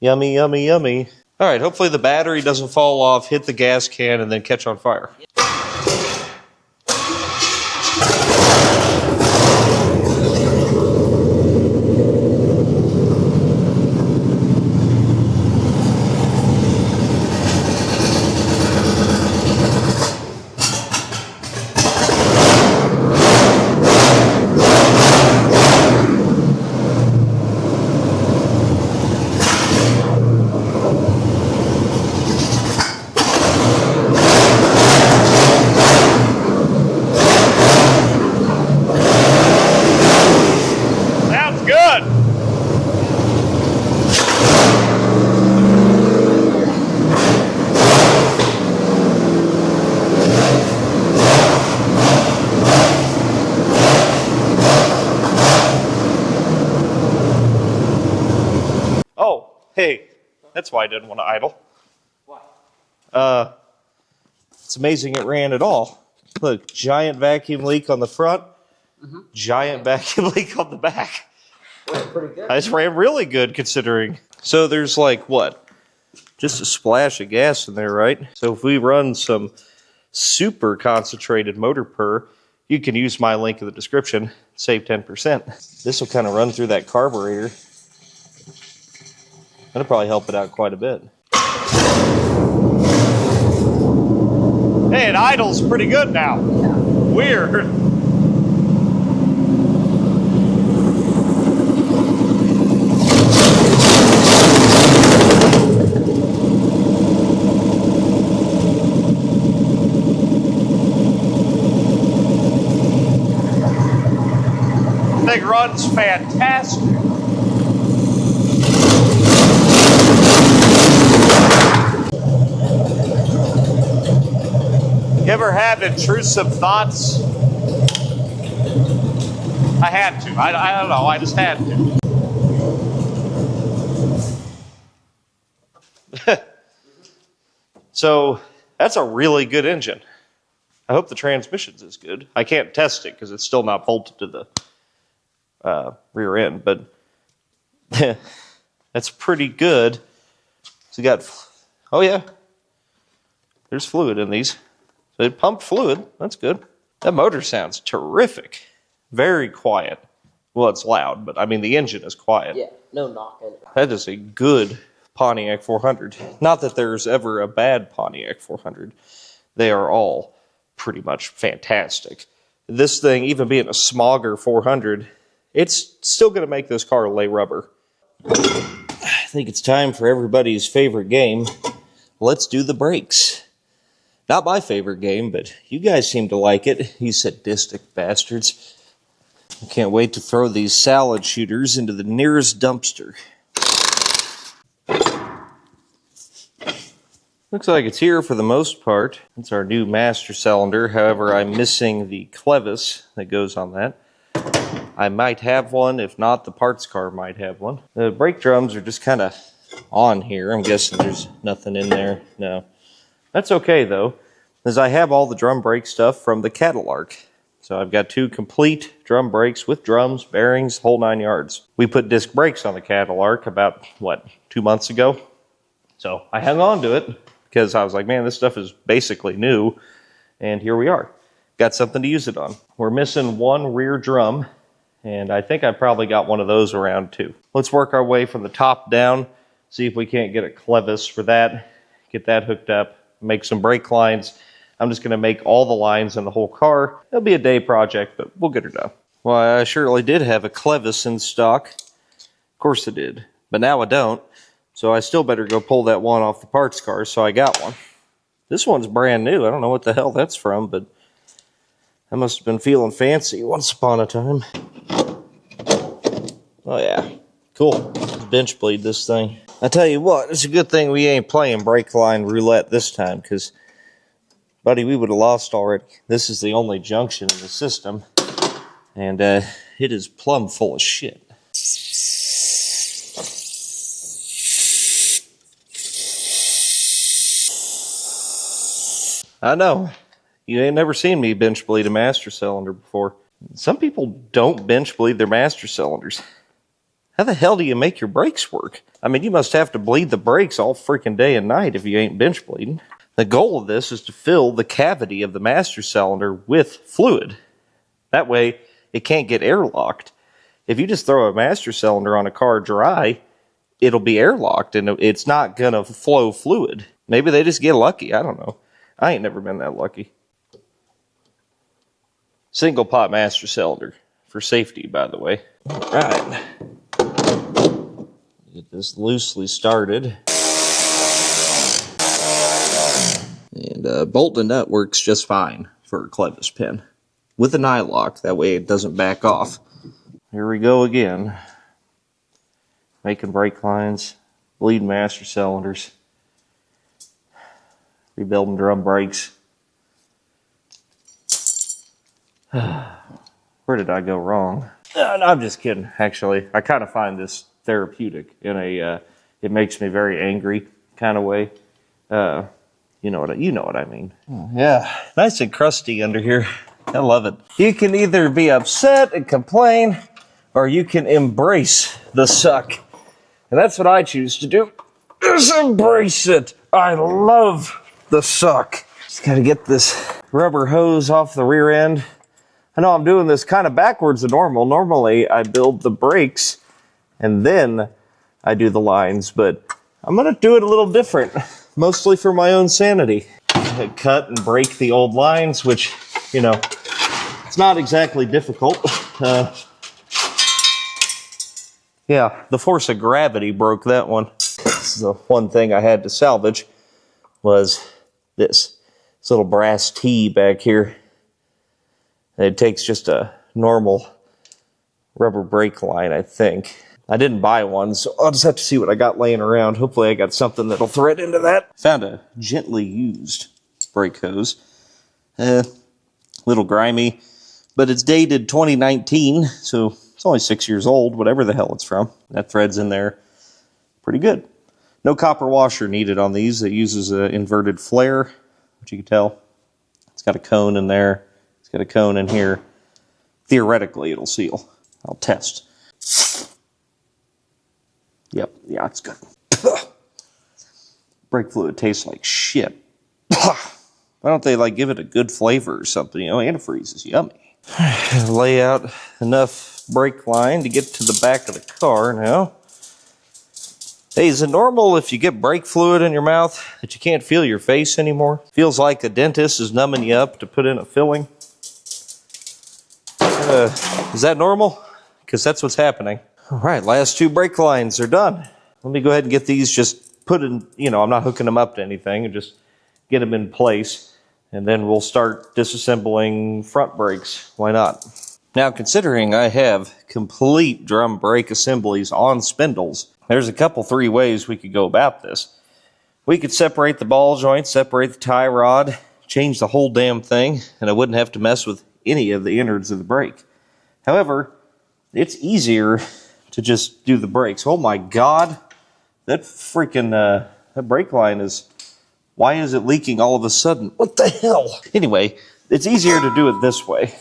Yummy, yummy, yummy. All right, hopefully the battery doesn't fall off, hit the gas can, and then catch on fire. Hey, that's why I didn't want to idle. Why? It's amazing it ran at all. Look, giant vacuum leak on the front, giant vacuum leak on the back. Pretty good. I just ran really good considering. So there's like, what? Just a splash of gas in there, right? So if we run some super concentrated motor purr, you can use my link in the description, save 10%. This will kind of run through that carburetor. That'll probably help it out quite a bit. Hey, it idles pretty good now. Yeah. Weird. Thing runs fantastic. You ever have intrusive thoughts? I had to. I don't know. I just had to. So that's a really good engine. I hope the transmission's as good. I can't test it because it's still not bolted to the rear end, but that's pretty good. So you got, oh yeah, there's fluid in these. So it pumped fluid. That's good. That motor sounds terrific. Very quiet, Well, it's loud, but I mean, the engine is quiet. Yeah, no knocking. That is a good Pontiac 400. Not that there's ever a bad Pontiac 400. They are all pretty much fantastic. This thing, even being a smogger 400, it's still going to make this car lay rubber. I think it's time for everybody's favorite game. Let's do the brakes. Not my favorite game, but you guys seem to like it, you sadistic bastards. I can't wait to throw these salad shooters into the nearest dumpster. Looks like it's here for the most part. It's our new master cylinder. However, I'm missing the clevis that goes on that. I might have one. If not, the parts car might have one. The brake drums are just kind of on here. I'm guessing there's nothing in there. No. That's okay, though, as I have all the drum brake stuff from the catalog. So I've got 2 complete drum brakes with drums, bearings, whole 9 yards. We put disc brakes on the catalog about, 2 months ago? So I hung on to it because I was like, man, this stuff is basically new. And here we are. Got something to use it on. We're missing 1 rear drum, and I think I probably got one of those around too. Let's work our way from the top down, see if we can't get a clevis for that, get that hooked up, make some brake lines. I'm just going to make all the lines in the whole car. It'll be a day project, but we'll get her done. Well, I surely did have a clevis in stock. Of course I did, but now I don't. So I still better go pull that one off the parts car, so I got one. This one's brand new. I don't know what the hell that's from, but I must have been feeling fancy once upon a time. Oh yeah, cool. Bench bleed this thing. I tell you what, it's a good thing we ain't playing brake line roulette this time, because, buddy, we would have lost already. This is the only junction in the system, and it is plumb full of shit. I know. You ain't never seen me bench bleed a master cylinder before. Some people don't bench bleed their master cylinders. How the hell do you make your brakes work? I mean, you must have to bleed the brakes all freaking day and night if you ain't bench bleeding. The goal of this is to fill the cavity of the master cylinder with fluid. That way, it can't get airlocked. If you just throw a master cylinder on a car dry, it'll be airlocked and it's not gonna flow fluid. Maybe they just get lucky, I don't know. I ain't never been that lucky. Single pot master cylinder for safety, by the way. All right. Get this loosely started. And bolt and nut works just fine for a clevis pin. With an eye lock, that way it doesn't back off. Here we go again. Making brake lines, bleeding master cylinders. Rebuilding drum brakes. Where did I go wrong? No, I'm just kidding. Actually, I kind of find this therapeutic in a it makes me very angry kind of way. You know what I mean. Yeah, nice and crusty under here. I love it. You can either be upset and complain, or you can embrace the suck. And that's what I choose to do. Just embrace it. I love the suck. Just gotta get this rubber hose off the rear end. I know I'm doing this kind of backwards than normal. Normally, I build the brakes and then I do the lines, but I'm gonna do it a little different, mostly for my own sanity. I cut and break the old lines, which, you know, it's not exactly difficult. Yeah, the force of gravity broke that one. This is the one thing I had to salvage was this little brass T back here. It takes just a normal rubber brake line, I think. I didn't buy one, so I'll just have to see what I got laying around. Hopefully I got something that'll thread into that. Found a gently used brake hose. Little grimy, but it's dated 2019, so it's only 6 years old, whatever the hell it's from. That thread's in there. Pretty good. No copper washer needed on these. It uses an inverted flare, which you can tell. It's got a cone in there. It's got a cone in here. Theoretically, it'll seal. I'll test. Yep, yeah, it's good. Brake fluid tastes like shit. Why don't they like give it a good flavor or something? You know, antifreeze is yummy. Lay out enough brake line to get to the back of the car now. Hey, is it normal if you get brake fluid in your mouth that you can't feel your face anymore? Feels like a dentist is numbing you up to put in a filling. Is that normal? Because that's what's happening. All right, last 2 brake lines are done. Let me go ahead and get these just put in, I'm not hooking them up to anything, and just get them in place. And then we'll start disassembling front brakes. Why not? Now, considering I have complete drum brake assemblies on spindles, there's a couple 3 ways we could go about this. We could separate the ball joint, separate the tie rod, change the whole damn thing, and I wouldn't have to mess with any of the innards of the brake. However, it's easier to just do the brakes. Oh my God, that freaking that brake line is, why is it leaking all of a sudden? What the hell? Anyway, it's easier to do it this way.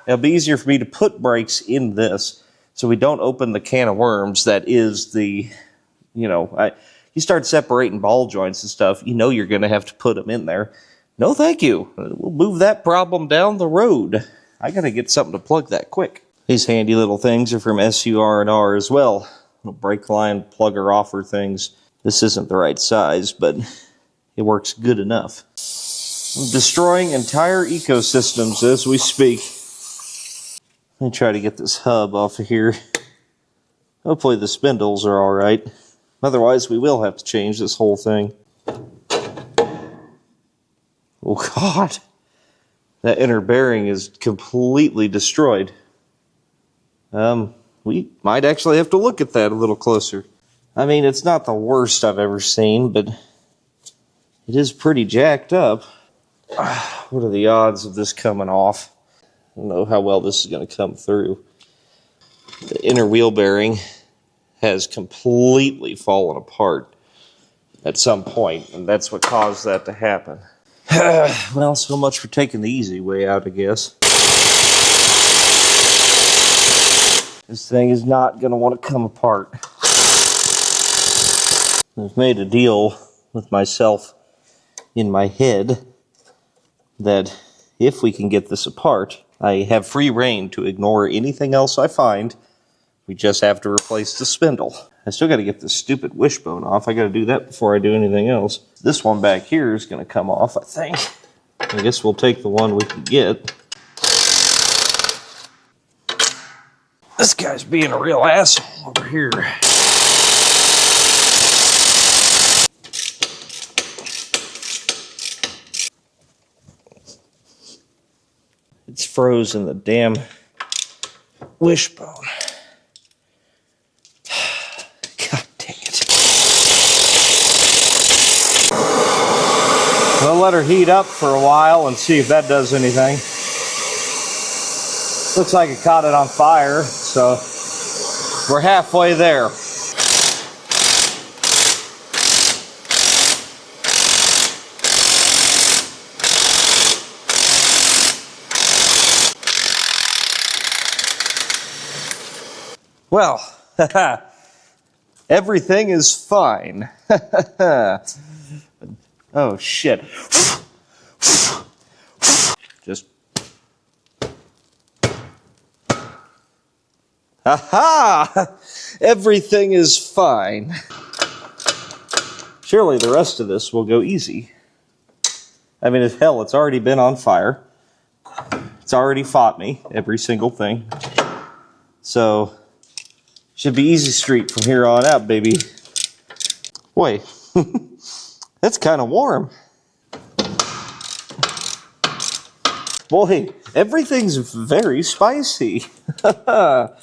It'll be easier for me to put brakes in this so we don't open the can of worms that is the, you start separating ball joints and stuff, you're going to have to put them in there. No, thank you. We'll move that problem down the road. I got to get something to plug that quick. These handy little things are from SUR&R as well. Little brake line plugger offer things. This isn't the right size, but it works good enough. I'm destroying entire ecosystems as we speak. Let me try to get this hub off of here. Hopefully the spindles are alright. Otherwise we will have to change this whole thing. Oh God. That inner bearing is completely destroyed. We might actually have to look at that a little closer. I mean, it's not the worst I've ever seen, but it is pretty jacked up. What are the odds of this coming off? I don't know how well this is going to come through. The inner wheel bearing has completely fallen apart at some point, and that's what caused that to happen. Well, so much for taking the easy way out, I guess. This thing is not going to want to come apart. I've made a deal with myself in my head that if we can get this apart, I have free reign to ignore anything else I find. We just have to replace the spindle. I still got to get this stupid wishbone off. I got to do that before I do anything else. This one back here is going to come off, I think. I guess we'll take the one we can get. This guy's being a real asshole over here. It's frozen the damn wishbone. God dang it. We'll let her heat up for a while and see if that does anything. Looks like it caught it on fire, so we're halfway there. Well, everything is fine. Oh, shit. Just... Aha! Everything is fine. Surely the rest of this will go easy. I mean, hell, it's already been on fire. It's already fought me, every single thing. So... should be easy street from here on out, baby. Boy, that's kind of warm. Boy, everything's very spicy. Come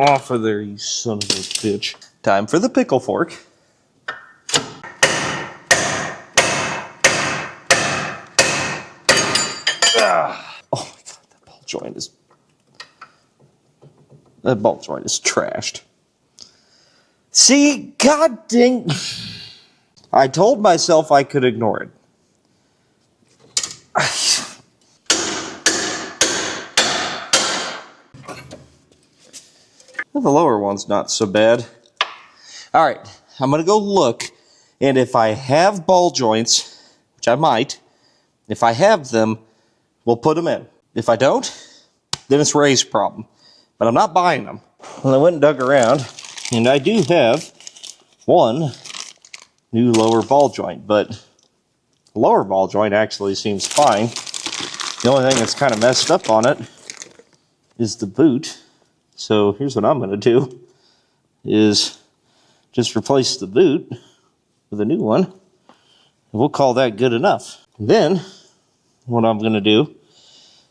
off of there, you son of a bitch. Time for the pickle fork. Oh my God, that ball joint is... that ball joint is trashed. See, god dang... I told myself I could ignore it. Well, the lower one's not so bad. Alright, I'm gonna go look, and if I have ball joints, which I might, if I have them, we'll put them in. If I don't, then it's Ray's problem. But I'm not buying them. Well, I went and dug around, and I do have one new lower ball joint, but the lower ball joint actually seems fine. The only thing that's kind of messed up on it is the boot. So here's what I'm going to do, is just replace the boot with a new one. And we'll call that good enough. Then, what I'm going to do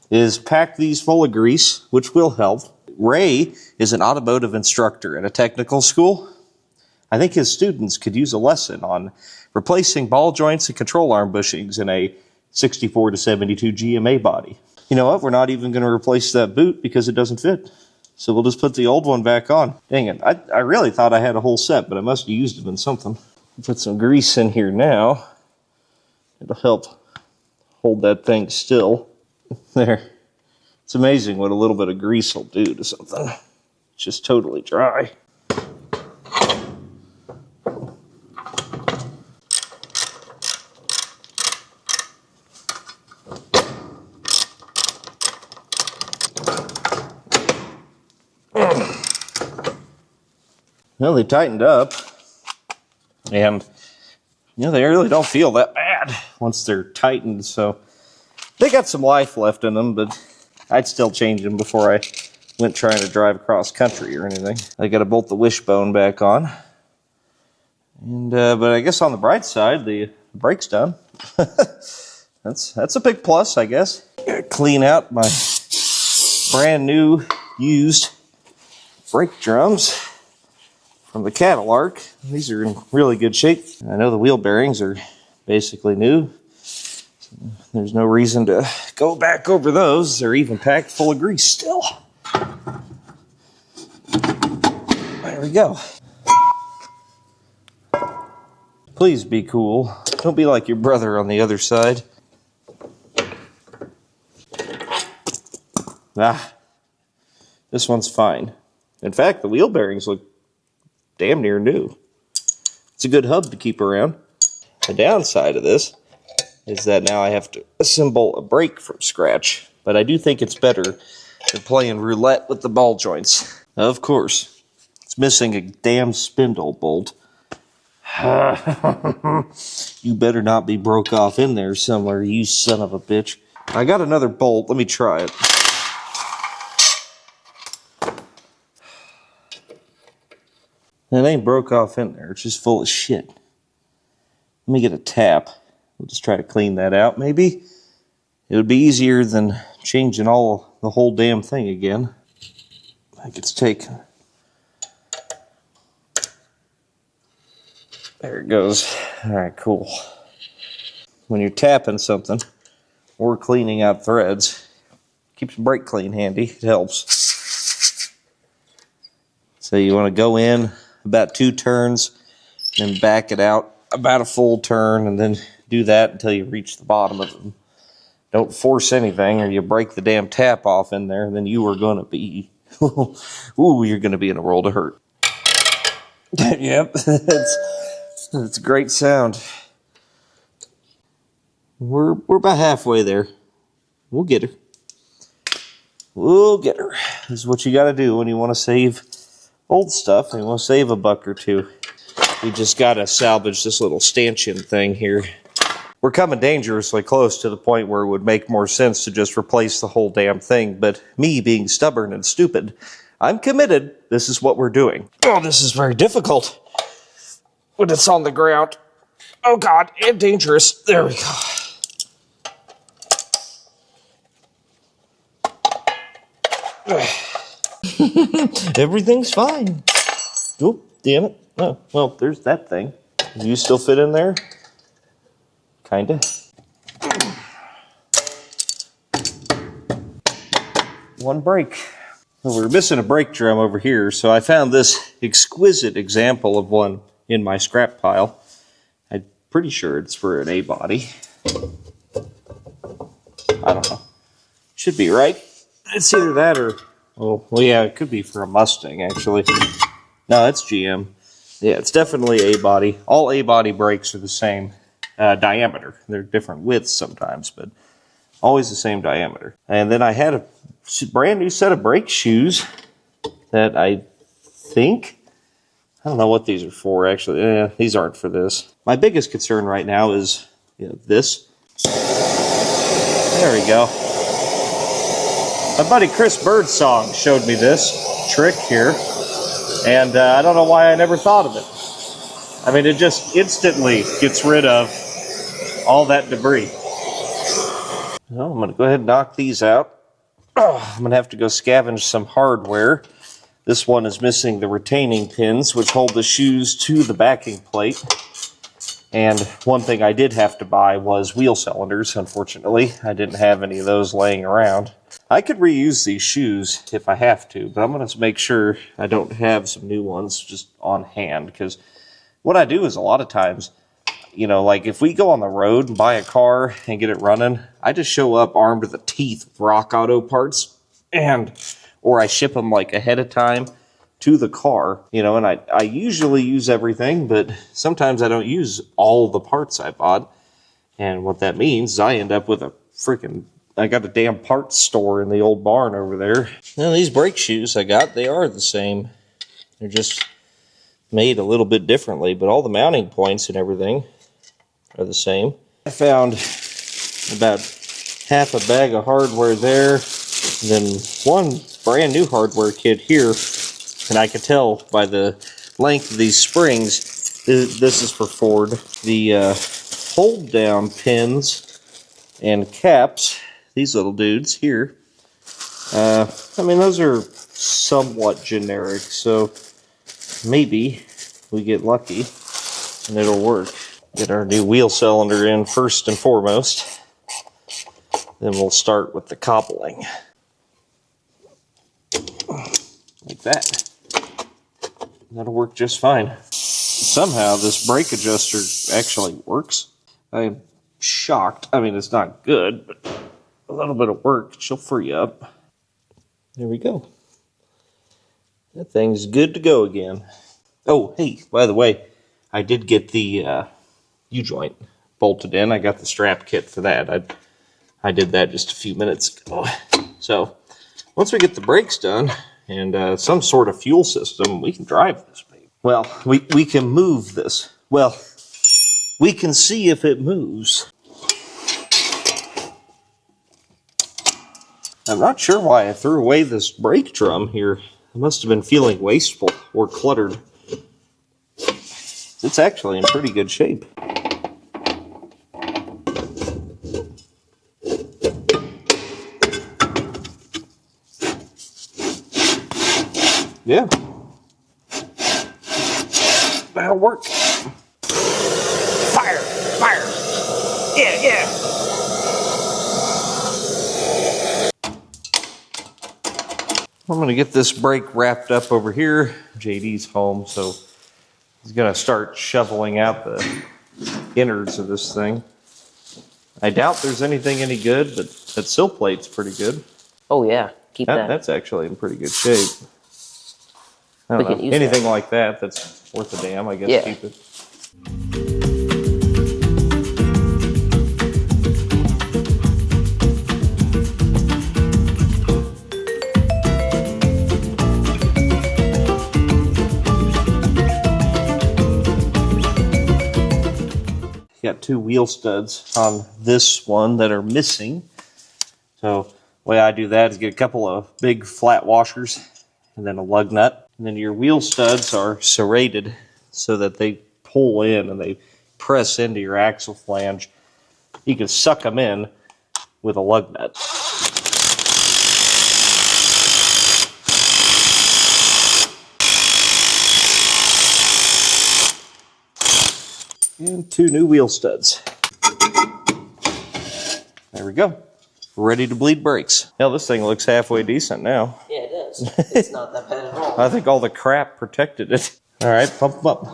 is pack these full of grease, which will help. Ray is an automotive instructor at a technical school. I think his students could use a lesson on replacing ball joints and control arm bushings in a 64 to 72 GMA body. You know what? We're not even going to replace that boot because it doesn't fit. So we'll just put the old one back on. Dang it. I really thought I had a whole set, but I must have used it in something. Put some grease in here now. It'll help hold that thing still. There. It's amazing what a little bit of grease will do to something. It's just totally dry. Well, they tightened up, and they really don't feel that bad once they're tightened, so they got some life left in them, but I'd still change them before I went trying to drive across country or anything. I got to bolt the wishbone back on, and but I guess on the bright side, the brake's done. That's a big plus, I guess. Gotta clean out my brand new used brake drums from the Cadillac. These are in really good shape. I know the wheel bearings are basically new. So there's no reason to go back over those. They're even packed full of grease still. There we go. Please be cool. Don't be like your brother on the other side. This one's fine. In fact, the wheel bearings look damn near new. It's a good hub to keep around. The downside of this is that now I have to assemble a brake from scratch, but I do think it's better than playing roulette with the ball joints. Of course, it's missing a damn spindle bolt. You better not be broke off in there somewhere, you son of a bitch. I got another bolt. Let me try it. It ain't broke off in there. It's just full of shit. Let me get a tap. We'll just try to clean that out, maybe. It would be easier than changing the whole damn thing again. I think it's taken. There it goes. All right, cool. When you're tapping something or cleaning out threads, keeps the brake clean handy. It helps. So you want to go in about 2 turns, and back it out about a full turn, and then do that until you reach the bottom of them. Don't force anything, or you break the damn tap off in there, and then you are going to be, ooh, you're going to be in a world of hurt. Yep, it's a great sound. We're about halfway there. We'll get her. We'll get her. This is what you got to do when you want to save old stuff, and we'll save a buck or two. We just gotta salvage this little stanchion thing here. We're coming dangerously close to the point where it would make more sense to just replace the whole damn thing, but me being stubborn and stupid, I'm committed. This is what we're doing. Oh, this is very difficult when it's on the ground. Oh God, and dangerous. There we go. Everything's fine. Oh, damn it. Oh, well, there's that thing. Do you still fit in there? Kinda. One brake. Well, we're missing a brake drum over here, so I found this exquisite example of one in my scrap pile. I'm pretty sure it's for an A-body. I don't know. Should be, right? It's either that or... Oh, well, yeah, it could be for a Mustang, actually. No, it's GM. Yeah, it's definitely A-body. All A-body brakes are the same diameter. They're different widths sometimes, but always the same diameter. And then I had a brand new set of brake shoes that I don't know what these are for, actually. These aren't for this. My biggest concern right now is this. There we go. My buddy Chris Birdsong showed me this trick here, and I don't know why I never thought of it. I mean, it just instantly gets rid of all that debris. Well, I'm going to go ahead and knock these out. I'm going to have to go scavenge some hardware. This one is missing the retaining pins, which hold the shoes to the backing plate. And one thing I did have to buy was wheel cylinders, unfortunately. I didn't have any of those laying around. I could reuse these shoes if I have to, but I'm going to make sure I don't have some new ones just on hand. Because what I do is a lot of times, like if we go on the road and buy a car and get it running, I just show up armed to the teeth with Rock Auto parts, or I ship them like ahead of time to the car, and I usually use everything, but sometimes I don't use all the parts I bought. And what that means is I end up with I got a damn parts store in the old barn over there. Now these brake shoes I got, they are the same. They're just made a little bit differently, but all the mounting points and everything are the same. I found about half a bag of hardware there, and then one brand new hardware kit here, and I could tell by the length of these springs, this is for Ford. The hold down pins and caps, these little dudes here, I mean those are somewhat generic, so maybe we get lucky and it'll work. Get our new wheel cylinder in first and foremost, then we'll start with the cobbling. Like that. That'll work just fine. Somehow this brake adjuster actually works. I'm shocked. I mean, it's not good, but a little bit of work, she'll free up. There we go. That thing's good to go again. Oh, hey, by the way, I did get the U-joint bolted in. I got the strap kit for that. I did that just a few minutes ago. So, once we get the brakes done and some sort of fuel system, we can drive this baby. Well, we can move this. Well, we can see if it moves. I'm not sure why I threw away this brake drum here. I must have been feeling wasteful or cluttered. It's actually in pretty good shape. Yeah. That'll work. Fire! Fire! Yeah, yeah! I'm going to get this brake wrapped up over here. JD's home, so he's going to start shoveling out the innards of this thing. I doubt there's anything any good, but that sill plate's pretty good. Oh yeah, keep that. That's actually in pretty good shape. I don't know. Anything like that that's worth a damn, I guess, yeah. Keep it. Got two wheel studs on this one that are missing. So the way I do that is get a couple of big flat washers and then a lug nut. And then your wheel studs are serrated so that they pull in and they press into your axle flange. You can suck them in with a lug nut. And two new wheel studs. There we go. We're ready to bleed brakes. Hell, this thing looks halfway decent now. Yeah, it does. It's not that bad at all. I think all the crap protected it. All right, pump them up.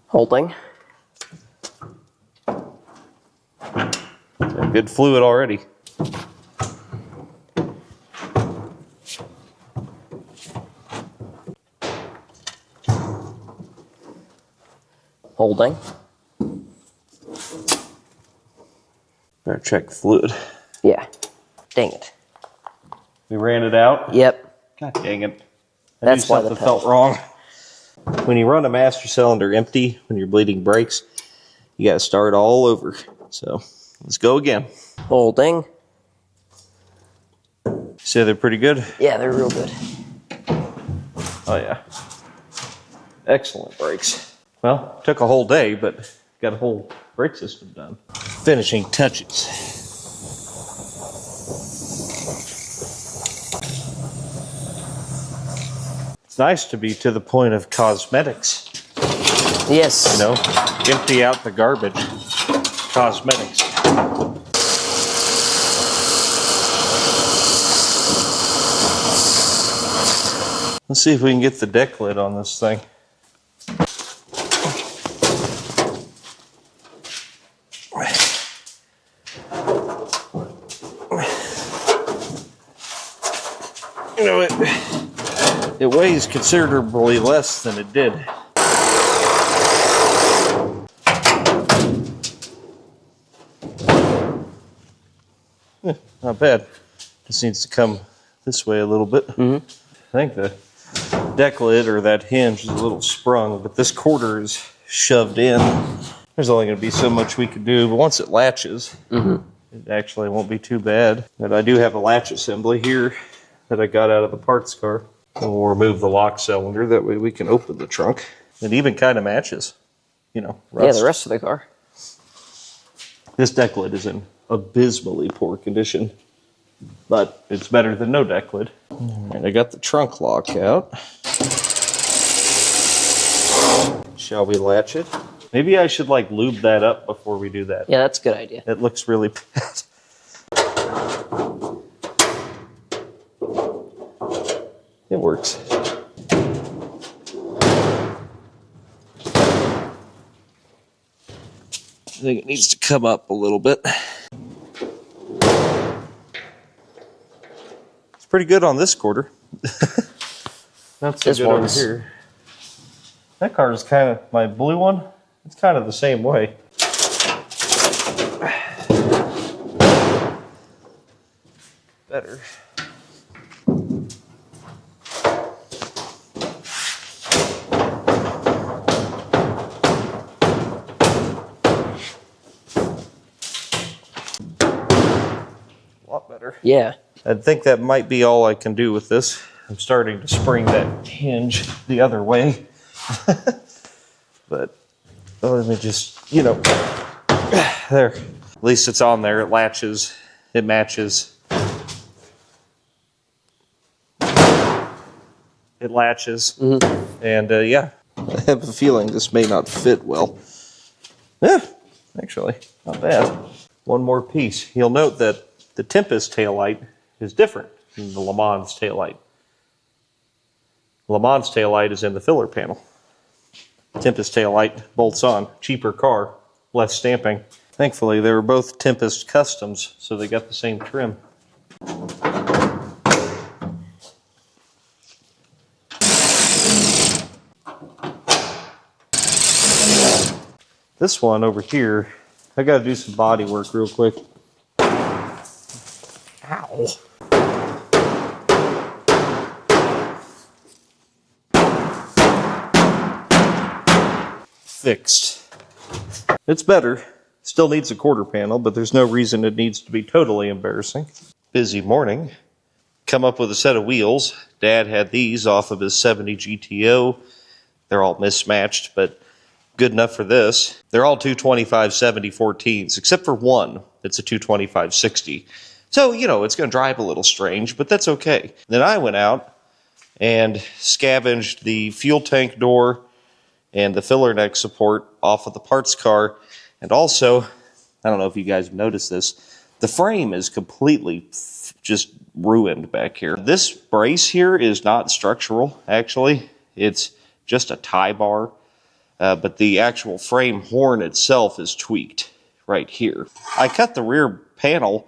Holding. Good fluid already. Holding. Better check fluid. Yeah. Dang it. We ran it out. Yep. God dang it. I That's knew why the something felt wrong. When you run a master cylinder empty, when you're bleeding brakes, you gotta start all over. So let's go again. Holding. Say they're pretty good? Yeah, they're real good. Oh yeah. Excellent brakes. Well, took a whole day, but got a whole brake system done. Finishing touches. It's nice to be to the point of cosmetics. Yes. You know, empty out the garbage. Cosmetics. Let's see if we can get the deck lid on this thing. You know, it weighs considerably less than it did. Not bad. Just needs to come this way a little bit. I think the deck lid or that hinge is a little sprung, but this quarter is shoved in. There's only going to be so much we can do, but once it latches, it actually won't be too bad. But I do have a latch assembly here that I got out of the parts car. And we'll remove the lock cylinder, that way we can open the trunk. It even kind of matches, you know, rust. Yeah, the rest of the car. This deck lid is in abysmally poor condition, but it's better than no deck lid. All right, I got the trunk lock out. Shall we latch it? Maybe I should like lube that up before we do that. Yeah, that's a good idea. It looks really bad. It works. I think it needs to come up a little bit. It's pretty good on this quarter. Not so This good over one's- here. That car is kind of, my blue one, it's kind of the same way. Better. Better. Yeah. I think that might be all I can do with this. I'm starting to spring that hinge the other way. But let me just, you know, there. At least it's on there. It latches. It matches. It latches. And yeah, I have a feeling this may not fit well. Yeah, actually, not bad. One more piece. You'll note that the Tempest taillight is different than the Le Mans taillight. Le Mans taillight is in the filler panel. Tempest taillight bolts on. Cheaper car, less stamping. Thankfully, they were both Tempest customs, so they got the same trim. This one over here, I gotta do some body work real quick. Ow. Fixed. It's better. Still needs a quarter panel, but there's no reason it needs to be totally embarrassing. Busy morning. Come up with a set of wheels. Dad had these off of his 70 GTO. They're all mismatched, but good enough for this. They're all 225/70/14s, except for one that's a 225/60. So, you know, it's going to drive a little strange, but that's okay. Then I went out and scavenged the fuel tank door and the filler neck support off of the parts car. And also, I don't know if you guys have noticed this, the frame is completely just ruined back here. This brace here is not structural, actually. It's just a tie bar. But the actual frame horn itself is tweaked right here. I cut the rear panel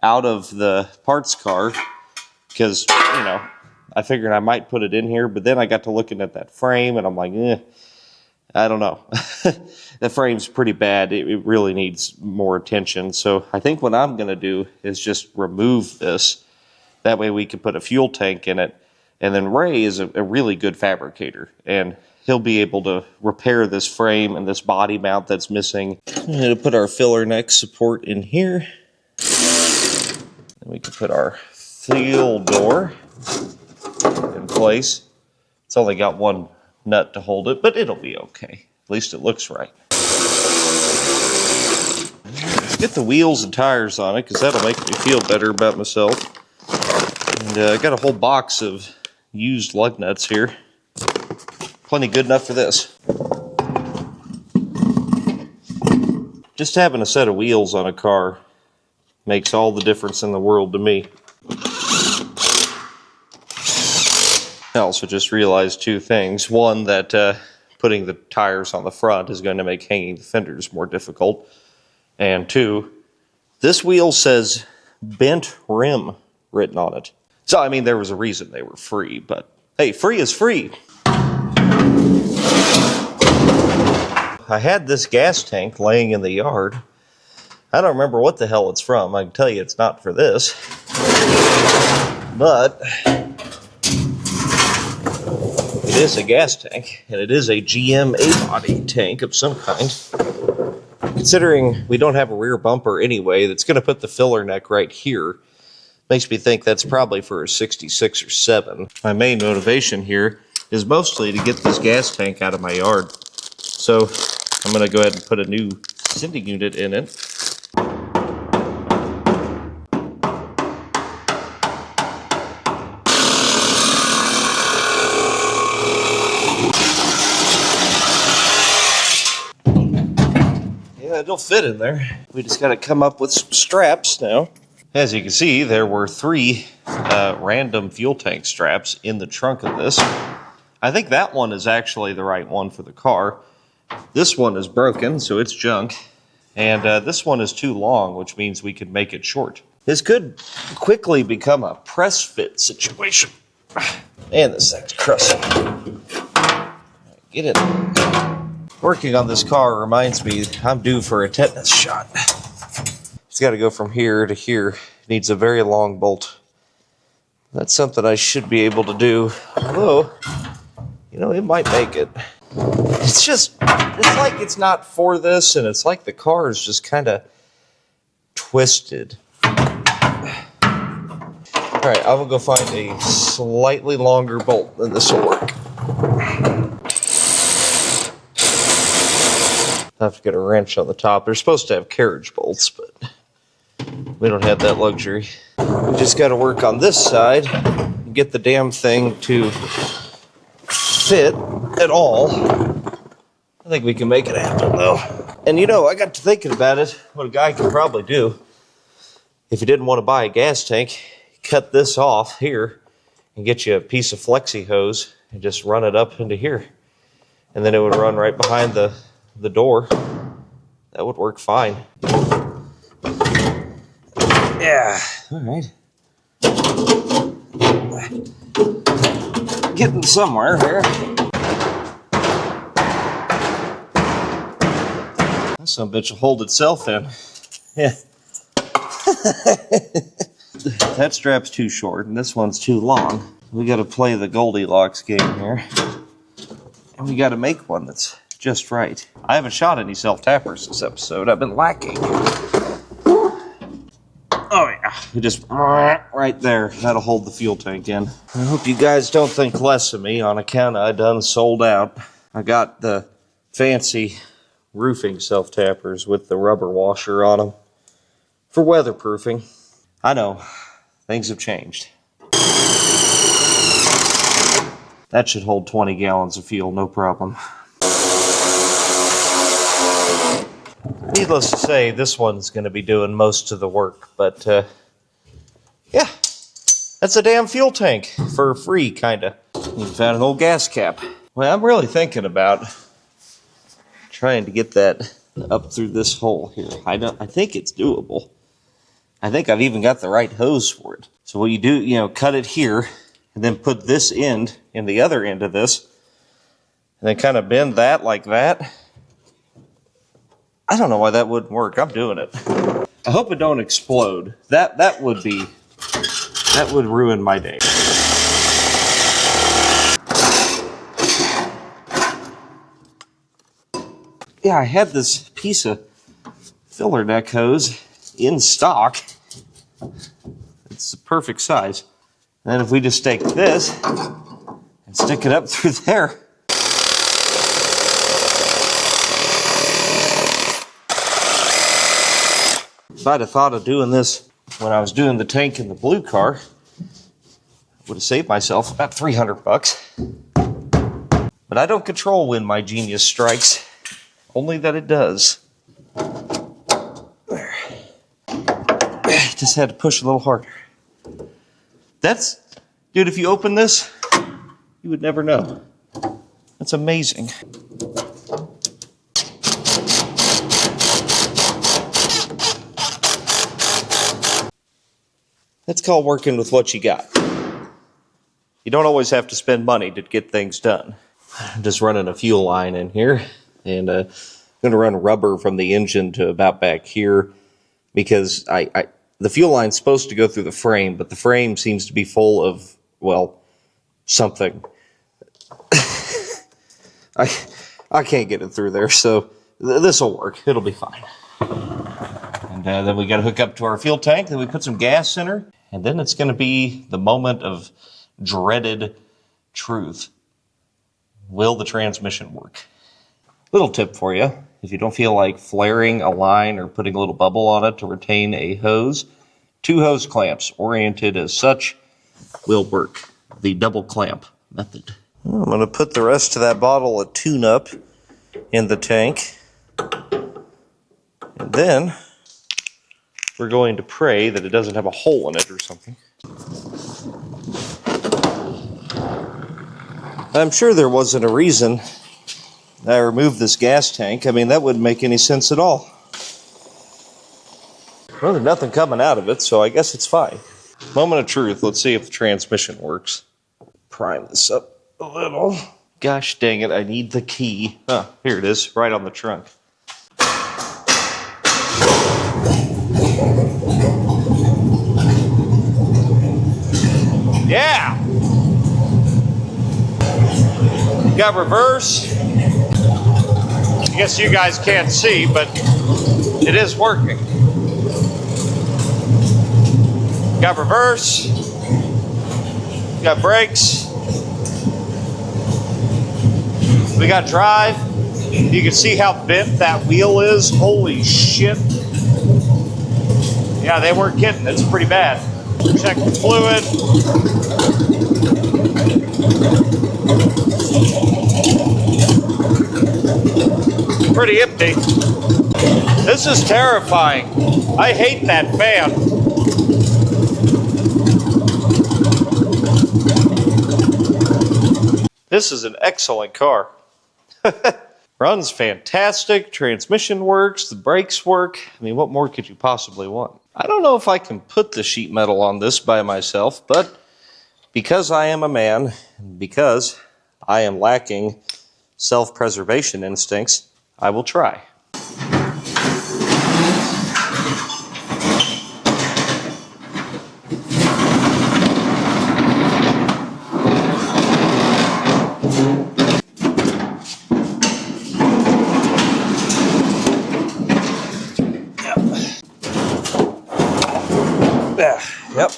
out of the parts car because, you know, I figured I might put it in here, but then I got to looking at that frame and I'm like, I don't know. The frame's pretty bad. It really needs more attention. So I think what I'm going to do is just remove this. That way we can put a fuel tank in it. And then Ray is a really good fabricator. And he'll be able to repair this frame and this body mount that's missing. I'm going to put our filler neck support in here. And we can put our fuel door in place. It's only got one nut to hold it, but it'll be okay. At least it looks right. Get the wheels and tires on it, because that'll make me feel better about myself. And I got a whole box of used lug nuts here. Plenty good enough for this. Just having a set of wheels on a car makes all the difference in the world to me. I also just realized two things. One, that putting the tires on the front is going to make hanging the fenders more difficult. And two, this wheel says bent rim written on it. So, I mean, there was a reason they were free, but hey, free is free. I had this gas tank laying in the yard. I don't remember what the hell it's from. I can tell you it's not for this. But it is a gas tank, and it is a GM A-body tank of some kind. Considering we don't have a rear bumper anyway, that's going to put the filler neck right here. Makes me think that's probably for a 66 or 7. My main motivation here is mostly to get this gas tank out of my yard. So I'm going to go ahead and put a new sending unit in it. It'll fit in there. We just got to come up with some straps now. As you can see, there were 3 random fuel tank straps in the trunk of this. I think that one is actually the right one for the car. This one is broken, so it's junk. And this one is too long, which means we could make it short. This could quickly become a press fit situation. Man, this thing's crusty. Get it. Working on this car reminds me I'm due for a tetanus shot. It's got to go from here to here. It needs a very long bolt. That's something I should be able to do. Although, you know, it might make it. It's like it's not for this, and it's like the car is just kind of twisted. Alright, I will go find a slightly longer bolt, and this will work. I have to get a wrench on the top. They're supposed to have carriage bolts, but we don't have that luxury. We just got to work on this side and get the damn thing to fit at all. I think we can make it happen, though. And you know, I got to thinking about it, what a guy could probably do. If you didn't want to buy a gas tank, cut this off here and get you a piece of flexi hose and just run it up into here. And then it would run right behind the door. That would work fine. Yeah, all right. Getting somewhere here. That son of a bitch will hold itself in. Yeah. That strap's too short and this one's too long. We got to play the Goldilocks game here. And we got to make one that's just right. I haven't shot any self-tappers this episode. I've been lacking. Oh yeah, we just right there. That'll hold the fuel tank in. I hope you guys don't think less of me on account I done sold out. I got the fancy roofing self-tappers with the rubber washer on them for weatherproofing. I know, things have changed. That should hold 20 gallons of fuel, no problem. Needless to say, this one's going to be doing most of the work, but yeah, that's a damn fuel tank for free, kind of. You found an old gas cap. Well, I'm really thinking about trying to get that up through this hole here. I think it's doable. I think I've even got the right hose for it. So what you do, you know, cut it here, and then put this end in the other end of this, then kind of bend that like that. I don't know why that wouldn't work. I'm doing it. I hope it don't explode. That would ruin my day. Yeah, I had this piece of filler neck hose in stock. It's the perfect size. And then if we just take this and stick it up through there. If I'd have thought of doing this when I was doing the tank in the blue car, I would have saved myself about $300. But I don't control when my genius strikes, only that it does. There. Just had to push a little harder. Dude, if you open this, you would never know. That's amazing. That's called working with what you got. You don't always have to spend money to get things done. I'm just running a fuel line in here, and I'm going to run rubber from the engine to about back here, because the fuel line's supposed to go through the frame, but the frame seems to be full of, well, something. I can't get it through there, so this will work. It'll be fine. And then we got to hook up to our fuel tank, then we put some gas in her, and then it's going to be the moment of dreaded truth. Will the transmission work? Little tip for you. If you don't feel like flaring a line or putting a little bubble on it to retain a hose, 2 hose clamps oriented as such will work. The double clamp method. I'm going to put the rest of that bottle of tune-up in the tank. And then we're going to pray that it doesn't have a hole in it or something. I'm sure there wasn't a reason I removed this gas tank. I mean, that wouldn't make any sense at all. Well, there's nothing coming out of it, so I guess it's fine. Moment of truth. Let's see if the transmission works. Prime this up a little. Gosh dang it, I need the key. Oh, here it is, right on the trunk. Yeah! Got reverse. I guess you guys can't see, but it is working. Got reverse. Got brakes. We got drive. You can see how bent that wheel is. Holy shit. Yeah, they weren't kidding. It's pretty bad. Check the fluid. Pretty empty. This is terrifying. I hate that fan. This is an excellent car. Runs fantastic, transmission works, the brakes work. I mean, what more could you possibly want? I don't know if I can put the sheet metal on this by myself, but because I am a man, and because I am lacking self-preservation instincts, I will try. Yep.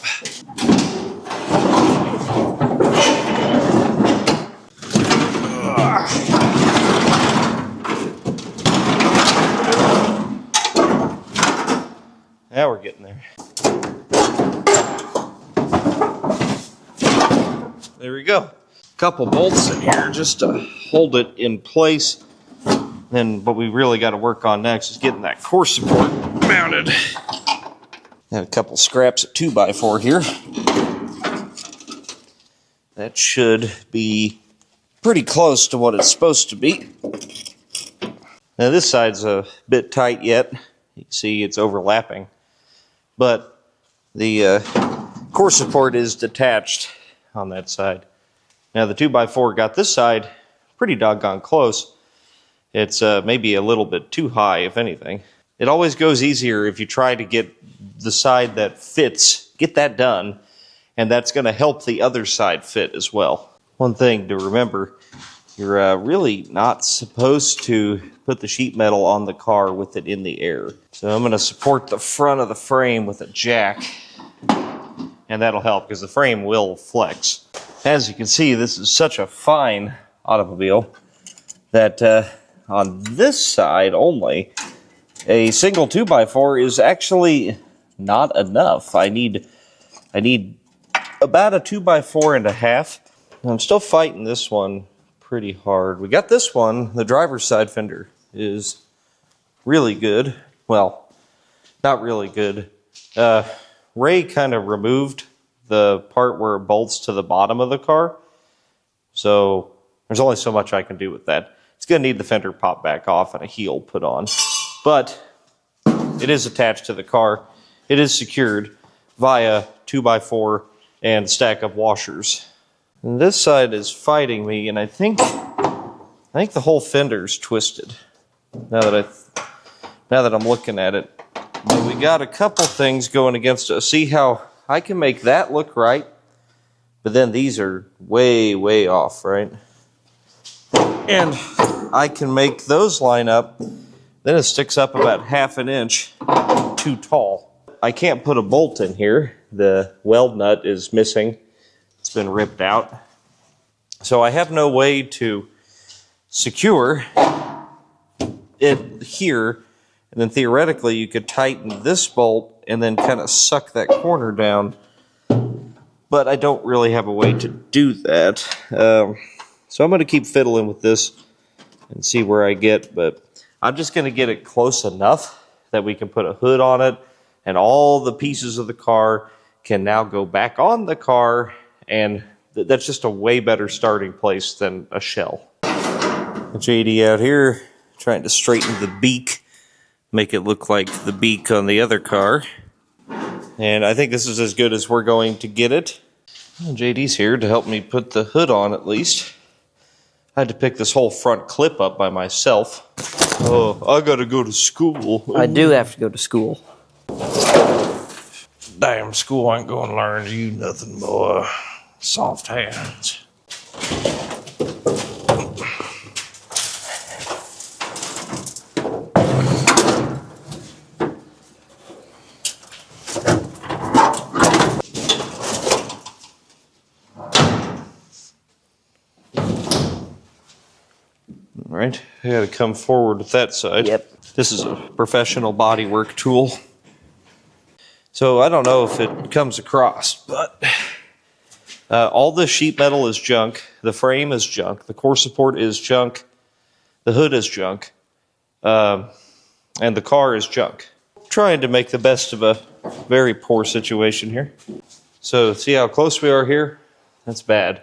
Now we're getting there. There we go. Couple bolts in here just to hold it in place. Then what we really got to work on next is getting that core support mounted. And a couple scraps of 2x4 here. That should be pretty close to what it's supposed to be. Now this side's a bit tight yet. You can see it's overlapping. But the core support is detached on that side. Now the 2x4 got this side pretty doggone close. It's maybe a little bit too high, if anything. It always goes easier if you try to get the side that fits, get that done, and that's going to help the other side fit as well. One thing to remember, you're really not supposed to put the sheet metal on the car with it in the air. So I'm going to support the front of the frame with a jack, and that'll help because the frame will flex. As you can see, this is such a fine automobile that on this side only, a single 2x4 is actually not enough. I need about a 2x4.5. I'm still fighting this one pretty hard. We got this one, the driver's side fender is really good. Well, not really good. Ray kind of removed the part where it bolts to the bottom of the car, so there's only so much I can do with that. It's going to need the fender popped back off and a heel put on, but it is attached to the car. It is secured via 2x4 and stack of washers. And this side is fighting me, and I think the whole fender's twisted. Now that I'm looking at it, but we got a couple things going against us. See how I can make that look right, but then these are way, way off, right? And I can make those line up, then it sticks up about 1/2 inch too tall. I can't put a bolt in here. The weld nut is missing. It's been ripped out. So I have no way to secure it here, and then theoretically you could tighten this bolt and then kind of suck that corner down, but I don't really have a way to do that. So I'm going to keep fiddling with this and see where I get, but I'm just going to get it close enough that we can put a hood on it, and all the pieces of the car can now go back on the car, and that's just a way better starting place than a shell. JD out here trying to straighten the beak, make it look like the beak on the other car. And I think this is as good as we're going to get it. Well, JD's here to help me put the hood on at least. I had to pick this whole front clip up by myself. Oh, I gotta go to school. I do have to go to school. Damn, school ain't gonna learn you nothing more. Soft hands. All right, I gotta come forward with that side. Yep. This is a professional bodywork tool. So I don't know if it comes across, but all the sheet metal is junk. The frame is junk. The core support is junk. The hood is junk. And the car is junk. Trying to make the best of a very poor situation here. So see how close we are here? That's bad.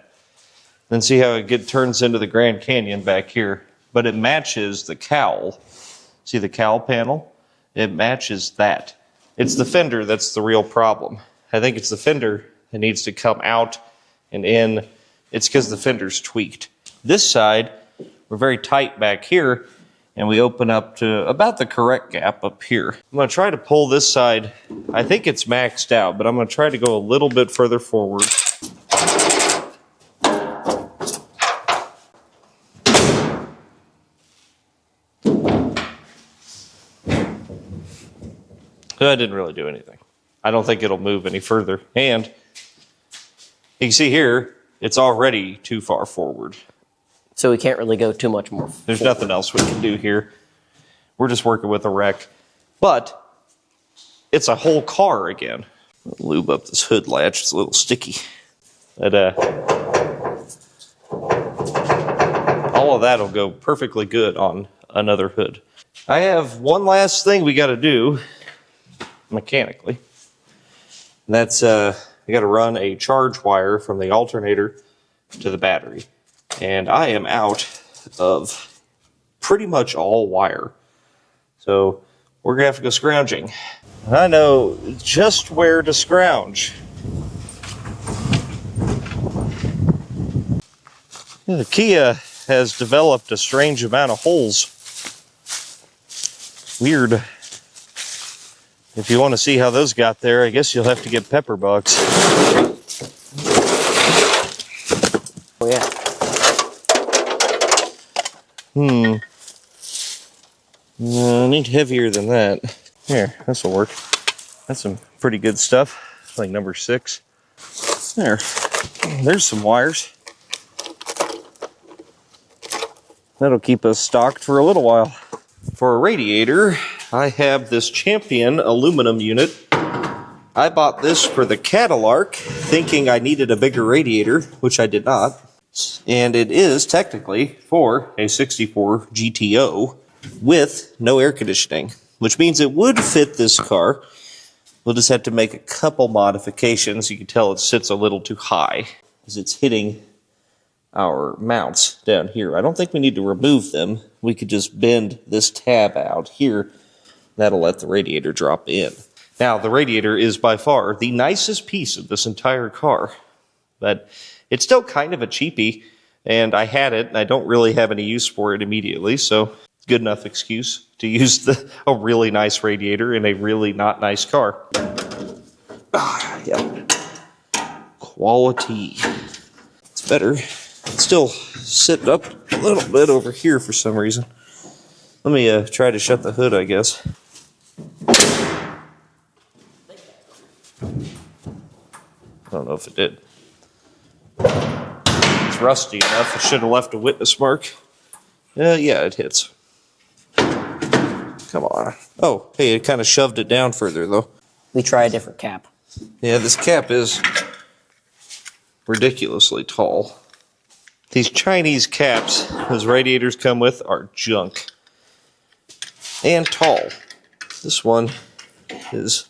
Then see how it turns into the Grand Canyon back here. But it matches the cowl. See the cowl panel? It matches that. It's the fender that's the real problem. I think it's the fender that needs to come out and in. It's because the fender's tweaked. This side, we're very tight back here, and we open up to about the correct gap up here. I'm going to try to pull this side. I think it's maxed out, but I'm going to try to go a little bit further forward. I didn't really do anything. I don't think it'll move any further. And you can see here, it's already too far forward. So we can't really go too much more. There's nothing else we can do here. We're just working with a wreck. But it's a whole car again. I'll lube up this hood latch. It's a little sticky. But, all of that will go perfectly good on another hood. I have one last thing we got to do mechanically. And that's I got to run a charge wire from the alternator to the battery. And I am out of pretty much all wire. So we're going to have to go scrounging. I know just where to scrounge. The Kia has developed a strange amount of holes. Weird. If you want to see how those got there, I guess you'll have to get pepper bugs. Oh, yeah. I need heavier than that. Here, this will work. That's some pretty good stuff. Like number 6. There's some wires. That'll keep us stocked for a little while. For a radiator, I have this Champion aluminum unit. I bought this for the Cadillac, thinking I needed a bigger radiator, which I did not. And it is technically for a 64 GTO with no air conditioning, which means it would fit this car. We'll just have to make a couple modifications. You can tell it sits a little too high because it's hitting our mounts down here. I don't think we need to remove them. We could just bend this tab out here. That'll let the radiator drop in. Now, the radiator is by far the nicest piece of this entire car, but it's still kind of a cheapie, and I had it, and I don't really have any use for it immediately, so it's good enough excuse to use a really nice radiator in a really not nice car. Yeah. Quality. It's better. It's still sitting up a little bit over here for some reason. Let me try to shut the hood, I guess. I don't know if it did. It's rusty enough. It should have left a witness mark. Yeah, it hits. Come on. Oh, hey, it kind of shoved it down further, though. We try a different cap. Yeah, this cap is ridiculously tall. These Chinese caps those radiators come with are junk. And tall. This one is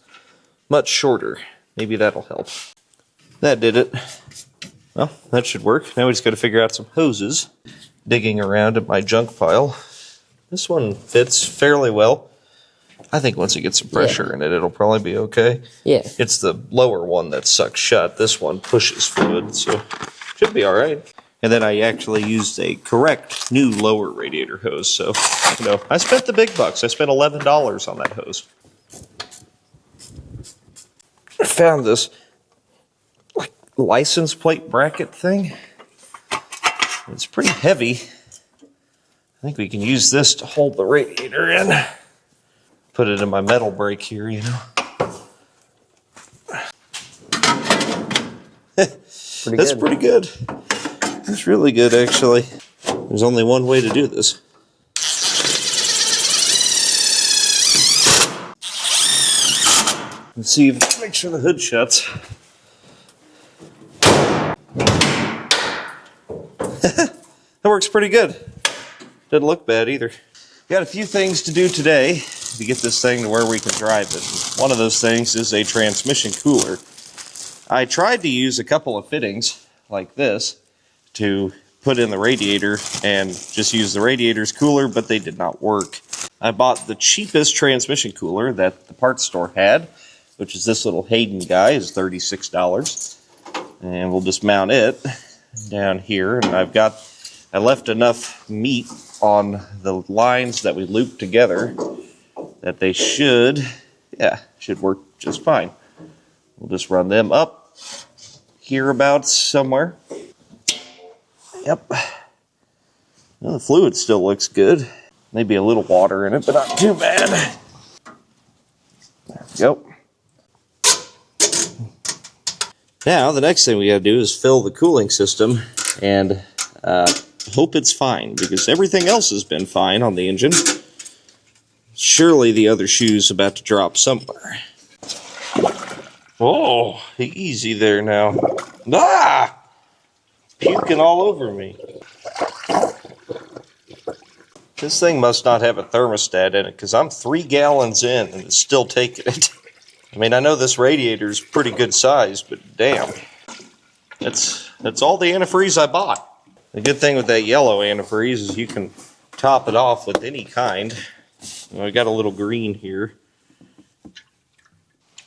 much shorter. Maybe that'll help. That did it. Well, that should work. Now we just got to figure out some hoses. Digging around at my junk pile. This one fits fairly well. I think once it gets some pressure in it, it'll probably be okay. Yeah. It's the lower one that sucks shut. This one pushes fluid, so should be all right. And then I actually used a correct new lower radiator hose. So, you know, I spent the big bucks. I spent $11 on that hose. I found this like license plate bracket thing. It's pretty heavy. I think we can use this to hold the radiator in. Put it in my metal brake here, you know. That's pretty good. That's really good, actually. There's only one way to do this. Let's see, make sure the hood shuts. That works pretty good. Doesn't look bad either. Got a few things to do today to get this thing to where we can drive it. One of those things is a transmission cooler. I tried to use a couple of fittings like this to put in the radiator and just use the radiator's cooler, but they did not work. I bought the cheapest transmission cooler that the parts store had, which is this little Hayden guy, is $36. And we'll just mount it down here. And I left enough meat on the lines that we looped together that they should work just fine. We'll just run them up hereabouts somewhere. Yep. Well, the fluid still looks good. Maybe a little water in it, but not too bad. There we go. Now, the next thing we gotta do is fill the cooling system and hope it's fine, because everything else has been fine on the engine. Surely the other shoe's about to drop somewhere. Oh, easy there now. Ah! Puking all over me. This thing must not have a thermostat in it, because I'm 3 gallons in and it's still taking it. I mean, I know this radiator's pretty good size, but damn. That's all the antifreeze I bought. The good thing with that yellow antifreeze is you can top it off with any kind. Well, I got a little green here.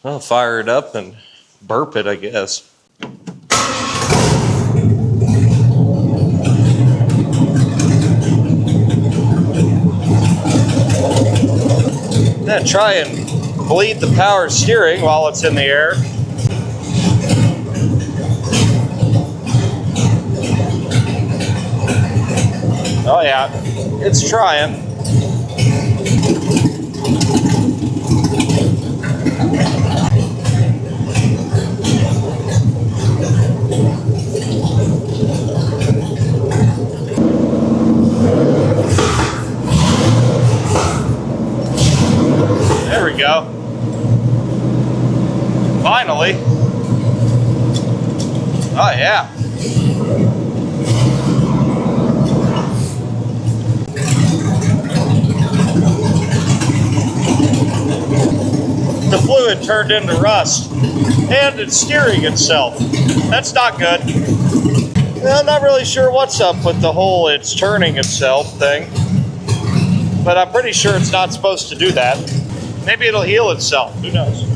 I'll fire it up and burp it, I guess. Yeah, try and bleed the power steering while it's in the air. Oh yeah, it's trying. There we go. Finally. Oh yeah. The fluid turned into rust, and it's steering itself. That's not good. I'm not really sure what's up with the whole it's turning itself thing, but I'm pretty sure it's not supposed to do that. Maybe it'll heal itself, who knows?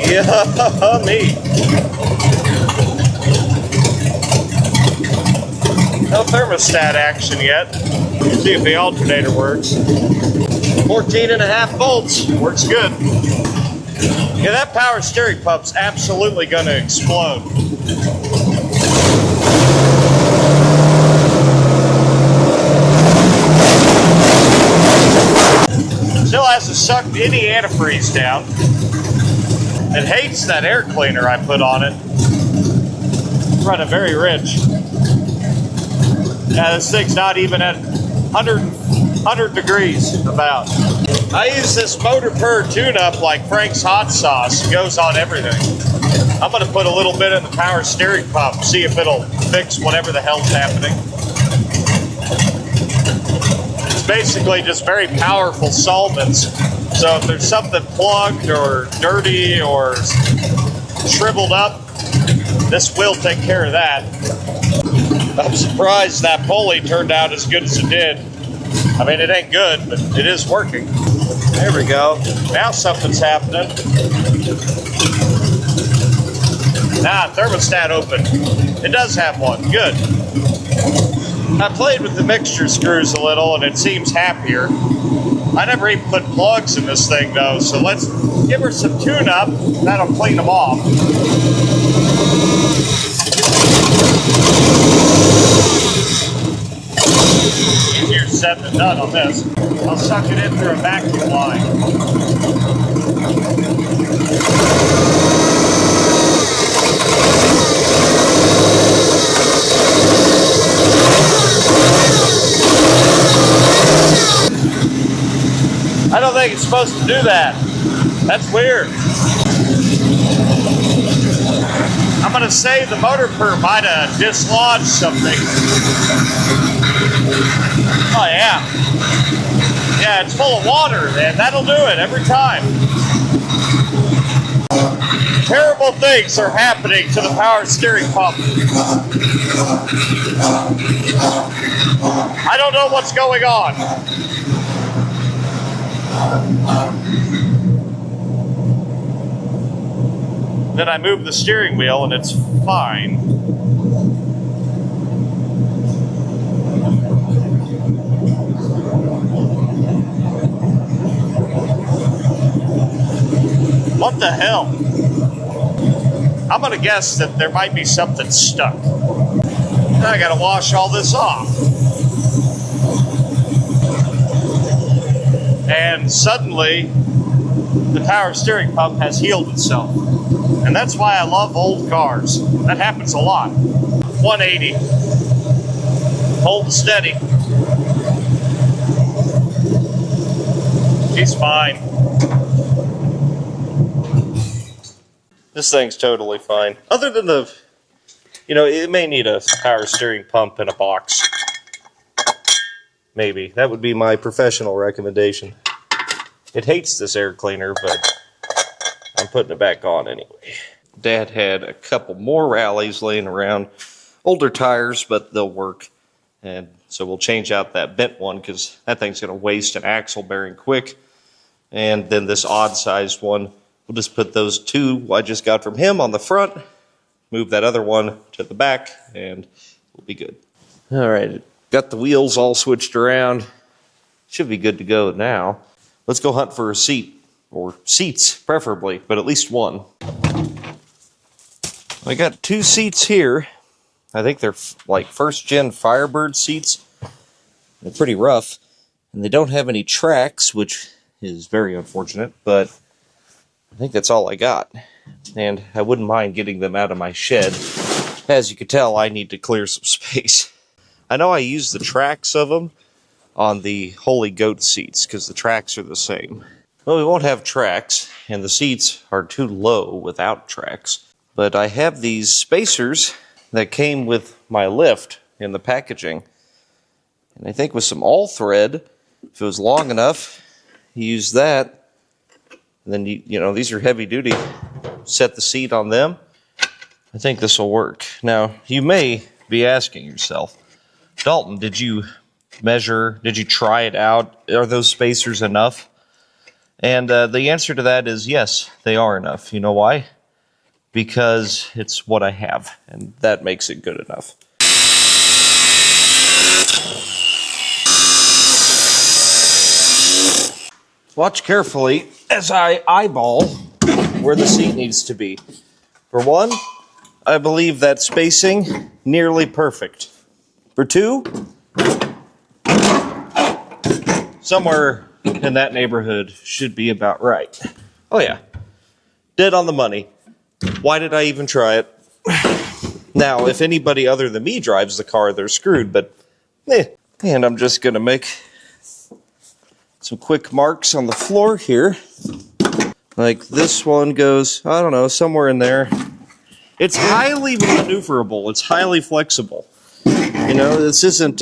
Yummy. No thermostat action yet. See if the alternator works. 14.5 volts. Works good. Yeah, that power steering pump's absolutely going to explode. Still hasn't sucked any antifreeze down. It hates that air cleaner I put on it. It's running very rich. Yeah, this thing's not even at 100 degrees about. I use this motor purr tune-up like Frank's hot sauce. It goes on everything. I'm going to put a little bit in the power steering pump, see if it'll fix whatever the hell's happening. It's basically just very powerful solvents. So if there's something plugged or dirty or shriveled up, this will take care of that. I'm surprised that pulley turned out as good as it did. I mean, it ain't good, but it is working. There we go. Now something's happening. Thermostat open. It does have one. Good. I played with the mixture screws a little, and it seems happier. I never even put plugs in this thing, though, so let's give her some tune-up. That'll clean them off. Easier said than done on this. I'll suck it in through a vacuum line. I don't think it's supposed to do that. That's weird. I'm going to say the motor purr might have dislodged something. Oh, yeah. Yeah, it's full of water, and that'll do it every time. Terrible things are happening to the power steering pump. I don't know what's going on. Then I move the steering wheel and it's fine. What the hell? I'm gonna guess that there might be something stuck. Now I gotta wash all this off. And suddenly, the power steering pump has healed itself. And that's why I love old cars. That happens a lot. 180. Hold steady. She's fine. This thing's totally fine. Other than the, it may need a power steering pump in a box. Maybe. That would be my professional recommendation. It hates this air cleaner, but I'm putting it back on anyway. Dad had a couple more rallies laying around. Older tires, but they'll work. And so we'll change out that bent one because that thing's going to waste an axle bearing quick. And then this odd-sized one, we'll just put those two I just got from him on the front, move that other one to the back, and we'll be good. All right, got the wheels all switched around. Should be good to go now. Let's go hunt for a seat, or seats preferably, but at least one. I got 2 seats here. I think they're like first-gen Firebird seats. They're pretty rough, and they don't have any tracks, which is very unfortunate, but I think that's all I got. And I wouldn't mind getting them out of my shed. As you can tell, I need to clear some space. I know I use the tracks of them on the Holy Goat seats, because the tracks are the same. Well, we won't have tracks, and the seats are too low without tracks. But I have these spacers that came with my lift in the packaging. And I think with some all thread, if it was long enough, you use that. And then, you know, these are heavy duty. Set the seat on them. I think this will work. Now, you may be asking yourself, Dalton, did you measure, did you try it out? Are those spacers enough? And the answer to that is yes, they are enough. You know why? Because it's what I have, and that makes it good enough. Watch carefully as I eyeball where the seat needs to be. For one, I believe that spacing nearly perfect. For 2, somewhere in that neighborhood should be about right. Oh yeah, dead on the money. Why did I even try it? Now, if anybody other than me drives the car, they're screwed, but And I'm just gonna make some quick marks on the floor here. Like this one goes, I don't know, somewhere in there. It's highly maneuverable. It's highly flexible. You know, this isn't,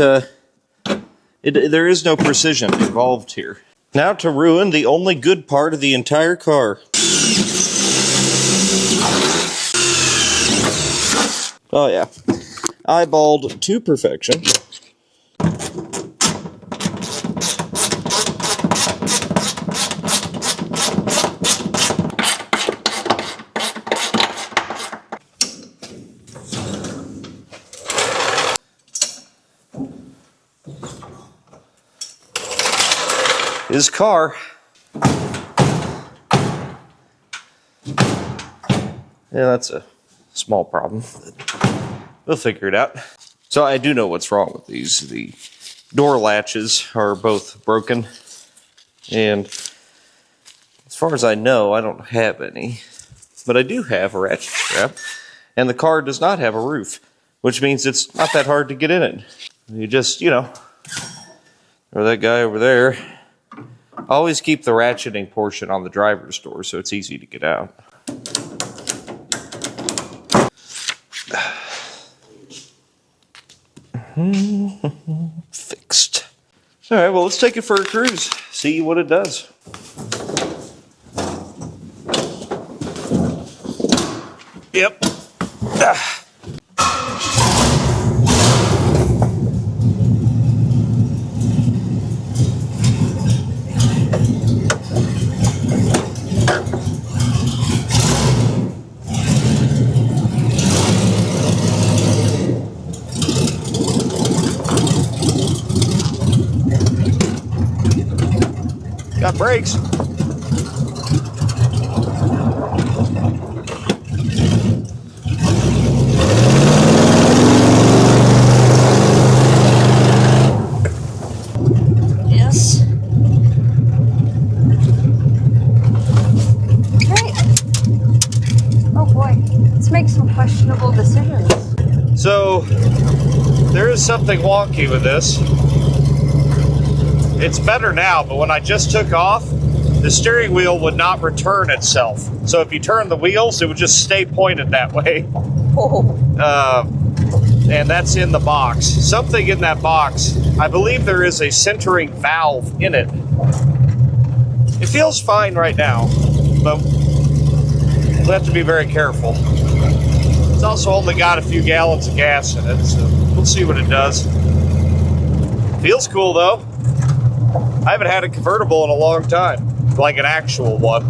there is no precision involved here. Now to ruin the only good part of the entire car. Oh yeah, eyeballed to perfection. His car. Yeah, that's a small problem. We'll figure it out. So I do know what's wrong with these. The door latches are both broken. And as far as I know, I don't have any. But I do have a ratchet strap. And the car does not have a roof. Which means it's not that hard to get in it. You just, you know, throw that guy over there. Always keep the ratcheting portion on the driver's door so it's easy to get out. Fixed. All right, well, let's take it for a cruise. See what it does. Yep. Got brakes. Yes. Great. Oh boy, let's make some questionable decisions. So, there is something wonky with this. It's better now, but when I just took off, the steering wheel would not return itself. So if you turn the wheels, it would just stay pointed that way. Oh. And that's in the box. Something in that box, I believe there is a centering valve in it. It feels fine right now, but we'll have to be very careful. It's also only got a few gallons of gas in it, so we'll see what it does. Feels cool though. I haven't had a convertible in a long time, like an actual one.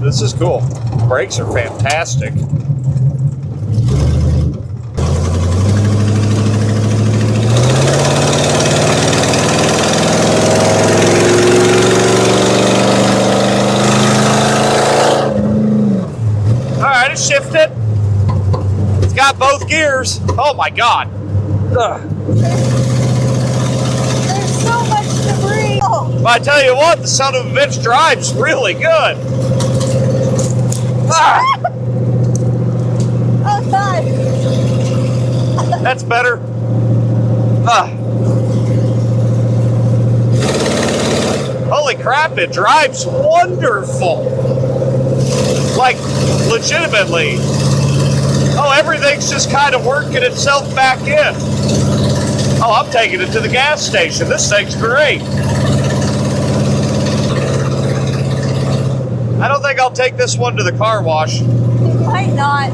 This is cool. Brakes are fantastic. got both gears. Oh my God. Ugh. There's so much debris. Oh, But I tell you what, the son of a bitch drives really good. Ah, oh God. that's better. Ah. Holy crap, it drives wonderful. Like, legitimately. Oh, everything's just kind of working itself back in. Oh, I'm taking it to the gas station. This thing's great. I don't think I'll take this one to the car wash. You might not.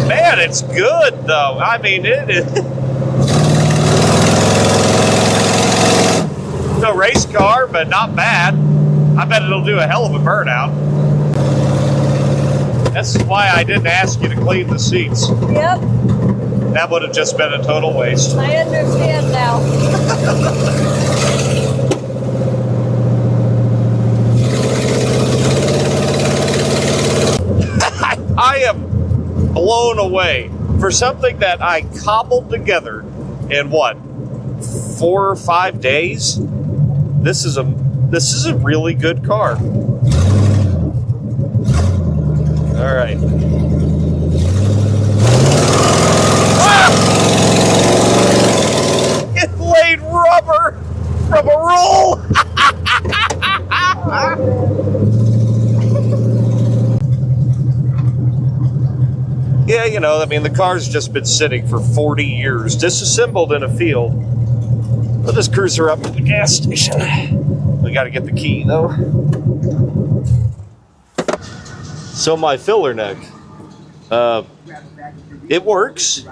Man, it's good, though. I mean, it is. No race car, but not bad. I bet it'll do a hell of a burnout. That's why I didn't ask you to clean the seats. Yep, That would have just been a total waste. I understand now. I am blown away for something that I cobbled together in what, 4 or 5 days. This is a really good car. All right. Ah! It laid rubber from a roll. Yeah, you know, I mean, the car's just been sitting for 40 years, disassembled in a field. We'll just cruise her up to the gas station. We got to get the key, though. So my filler neck, it works.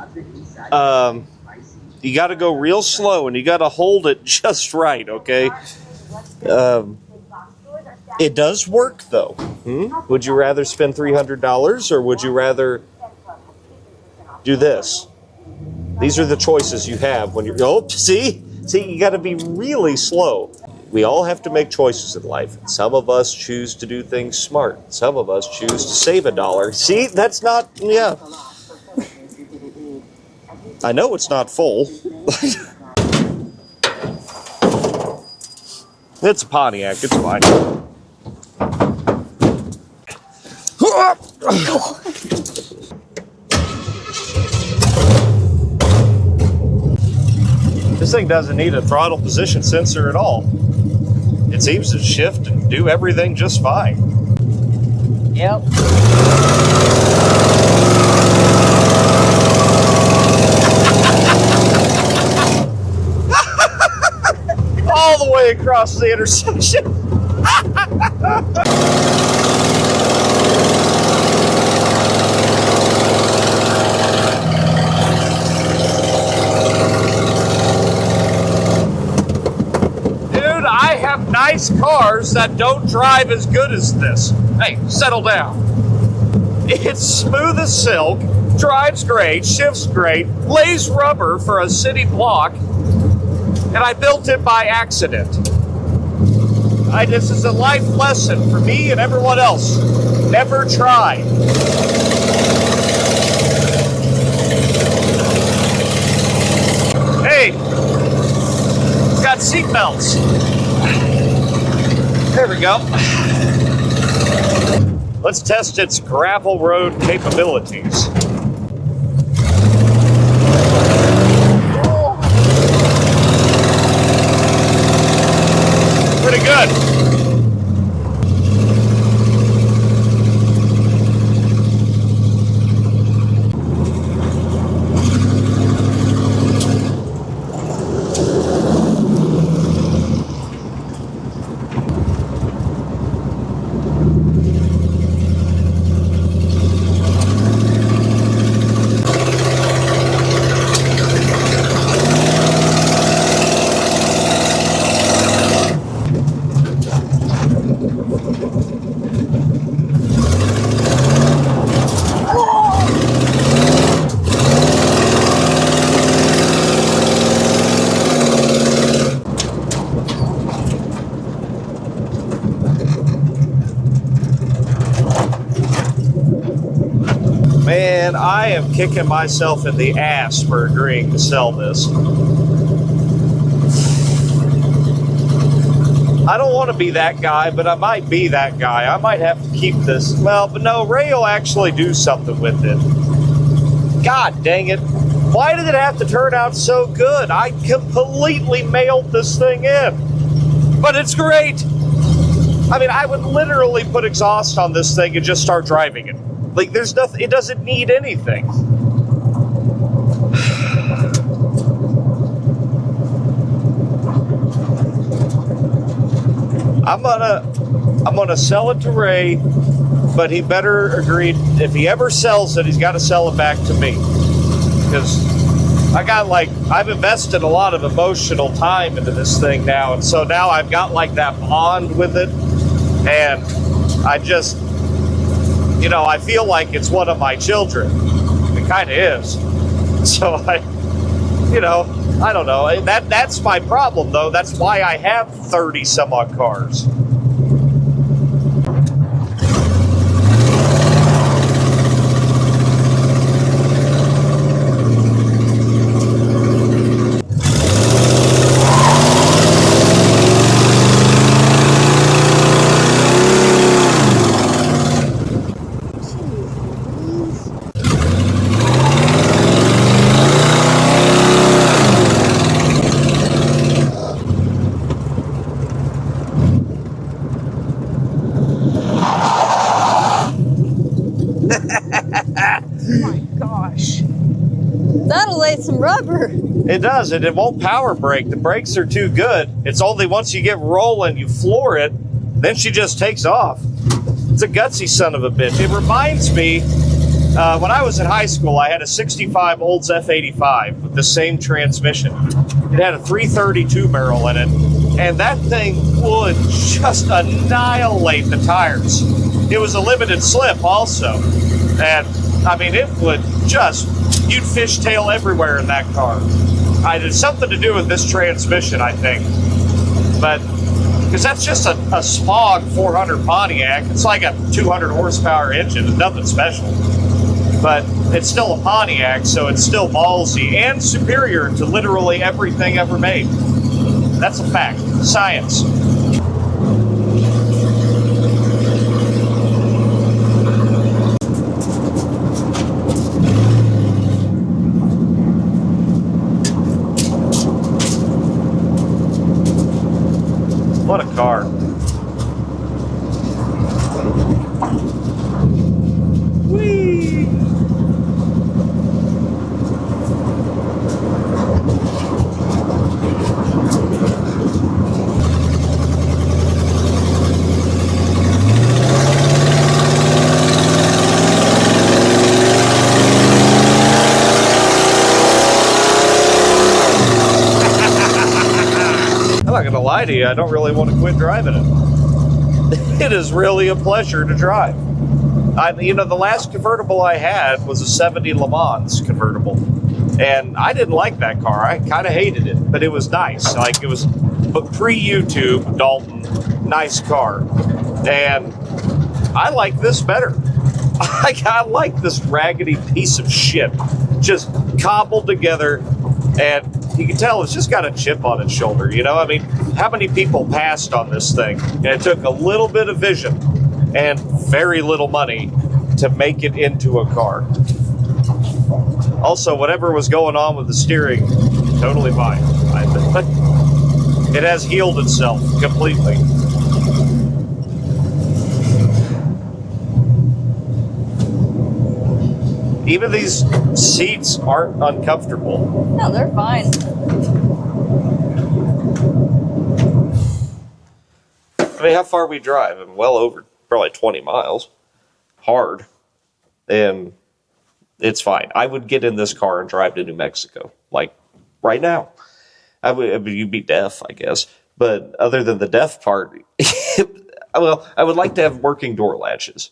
You got to go real slow, and you got to hold it just right, okay? It does work, though. Would you rather spend $300, or would you rather do this? These are the choices you have when you're... Oh, see, you got to be really slow. We all have to make choices in life. Some of us choose to do things smart. Some of us choose to save $1. See, that's not... Yeah. I know it's not full. It's a Pontiac. It's fine. This thing doesn't need a throttle position sensor at all. It seems to shift and do everything just fine. Yep. All the way across the intersection. I have nice cars that don't drive as good as this. Hey, settle down. It's smooth as silk, drives great, shifts great, lays rubber for a city block, and I built it by accident. This is a life lesson for me and everyone else. Never try. Hey, it's got seat belts. There we go. Let's test its gravel road capabilities. Pretty good. Man, I am kicking myself in the ass for agreeing to sell this. I don't want to be that guy, but I might be that guy. I might have to keep this. Well, but no, Ray will actually do something with it. God dang it. Why did it have to turn out so good? I completely mailed this thing in. But it's great. I mean, I would literally put exhaust on this thing and just start driving it. Like, there's nothing, it doesn't need anything. I'm gonna sell it to Ray, but he better agree, if he ever sells it, he's got to sell it back to me. Because I've invested a lot of emotional time into this thing now, and so now I've got like that bond with it, and I just, you know, I feel like it's one of my children. It kind of is. So I don't know. That's my problem, though. That's why I have 30 some odd cars. That'll lay some rubber. It does, and it won't power brake. The brakes are too good. It's only once you get rolling, you floor it, then she just takes off. It's a gutsy son of a bitch. It reminds me, when I was in high school, I had a 65 Olds F85 with the same transmission. It had a 332 barrel in it, and that thing would just annihilate the tires. It was a limited slip also, and I mean, it would just, you'd fishtail everywhere in that car. It's something to do with this transmission, I think. But, because that's just a Spog 400 Pontiac. It's like a 200 horsepower engine. It's nothing special. But it's still a Pontiac, so it's still ballsy and superior to literally everything ever made. That's a fact. Science. What a car. Whee! I'm not gonna lie to you, I don't really want to quit driving it. It is really a pleasure to drive. The last convertible I had was a 70 Le Mans convertible, and I didn't like that car. I kind of hated it, but it was nice. Like, it was pre-YouTube Dalton, nice car, and I like this better. I like this raggedy piece of shit, just cobbled together, and you can tell it's just got a chip on its shoulder, you know? I mean, how many people passed on this thing? And it took a little bit of vision and very little money to make it into a car. Also, whatever was going on with the steering, totally fine. It has healed itself completely. Even these seats aren't uncomfortable. No, they're fine. I mean, how far we drive? I'm well over probably 20 miles. Hard. And it's fine. I would get in this car and drive to New Mexico. Like, right now. I mean, you'd be deaf, I guess. But other than the deaf part, well, I would like to have working door latches.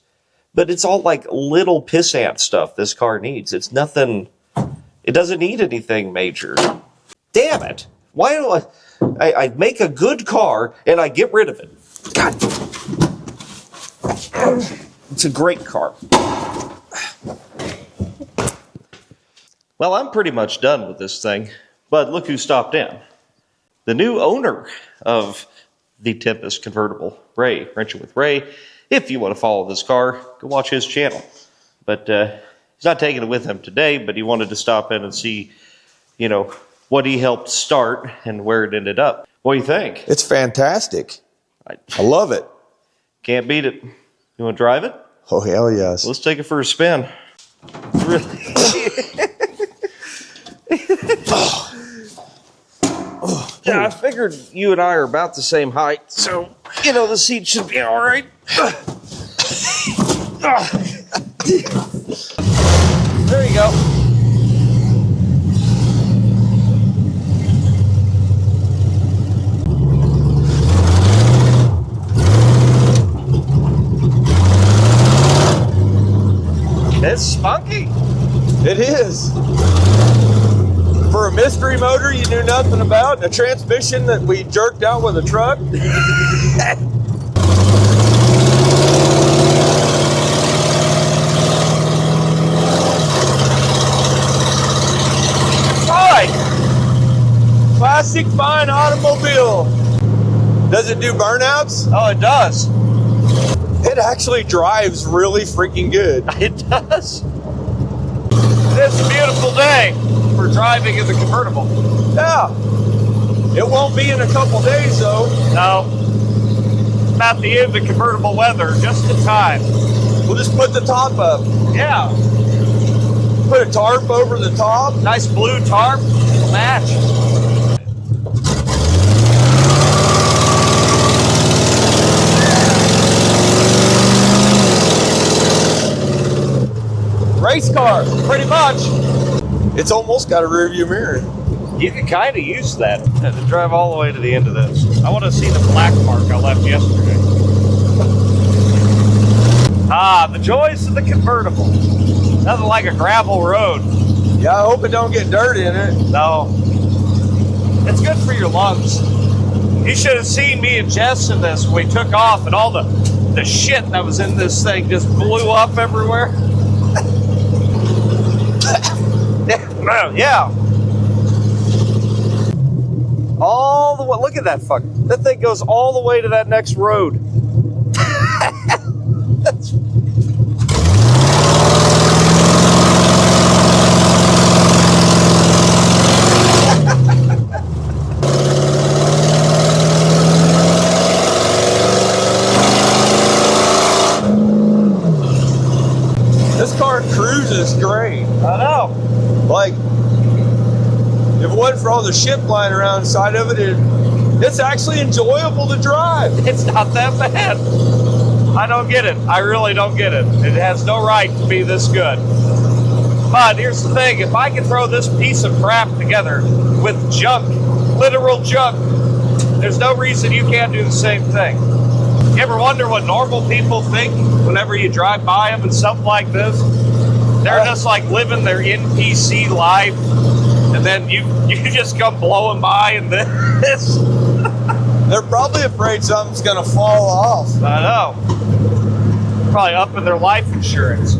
But it's all like little pissant stuff this car needs. It's nothing, it doesn't need anything major. Damn it. Why do I make a good car and I get rid of it? God. It's a great car. Well, I'm pretty much done with this thing, but look who stopped in. The new owner of the Tempest convertible, Ray, Wrenching with Ray. If you want to follow this car, go watch his channel. But he's not taking it with him today, but he wanted to stop in and see, you know, what he helped start and where it ended up. What do you think? It's fantastic. I love it. Can't beat it. You want to drive it? Oh, hell yes. Let's take it for a spin. Really? Yeah, I figured you and I are about the same height, so, you know, the seat should be all right. There you go. It's spunky. It is. For a mystery motor you knew nothing about, and a transmission that we jerked out with a truck. Fine. Classic fine automobile. Does it do burnouts? Oh, it does. It actually drives really freaking good. It does. It's a beautiful day for driving in the convertible. Yeah. It won't be in a couple days though. No. About the end of convertible weather, just in time. We'll just put the top up. Yeah. Put a tarp over the top. Nice blue tarp. It'll match. Race car, pretty much. It's almost got a rear view mirror. You can kind of use that to drive all the way to the end of this. I want to see the black mark I left yesterday. Ah, the joys of the convertible. Nothing like a gravel road. Yeah, I hope it don't get dirt in it. No. It's good for your lungs. You should have seen me and Jess in this when we took off and all the shit that was in this thing just blew up everywhere. Yeah. All the way, look at that fuck. That thing goes all the way to that next road. This car cruises great. I know. Like, if it wasn't for all the shit flying around inside of it, it's actually enjoyable to drive. It's not that bad. I don't get it. I really don't get it. It has no right to be this good. But here's the thing. If I can throw this piece of crap together with junk, literal junk, there's no reason you can't do the same thing. You ever wonder what normal people think whenever you drive by them and stuff like this? They're just like living their NPC life, and then you just come blowing by and this. They're probably afraid something's gonna fall off. I know. Probably upping their life insurance.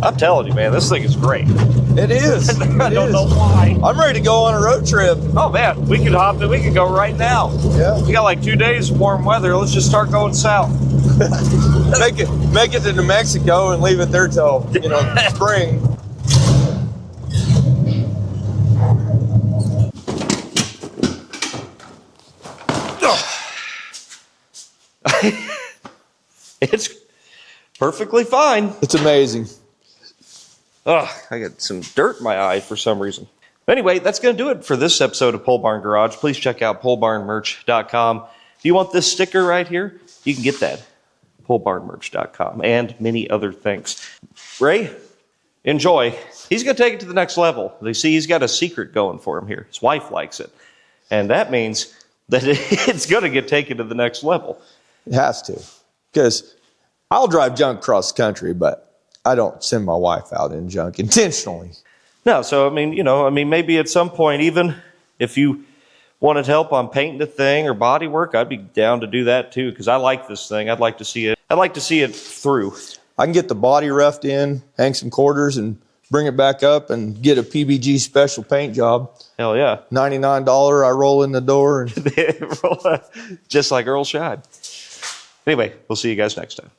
I'm telling you, man, this thing is great. It is. I don't know why. I'm ready to go on a road trip. Oh man, we could hop in. We could go right now. Yeah. We got like 2 days of warm weather. Let's just start going south. Make it to New Mexico and leave it there till, you know, spring. It's perfectly fine. It's amazing. Ugh, I got some dirt in my eye for some reason. Anyway, that's going to do it for this episode of Pole Barn Garage. Please check out polebarnmerch.com. If you want this sticker right here, you can get that. polebarnmerch.com and many other things. Ray, enjoy. He's going to take it to the next level. They see he's got a secret going for him here. His wife likes it. And that means that it's going to get taken to the next level. It has to. Because I'll drive junk across the country, but I don't send my wife out in junk intentionally. No, so, maybe at some point, even if you wanted help on painting the thing or body work, I'd be down to do that too, because I like this thing. I'd like to see it through. I can get the body roughed in, hang some quarters, and bring it back up and get a PBG special paint job. Hell yeah. $99, I roll in the door and Just like Earl Shad. Anyway, we'll see you guys next time.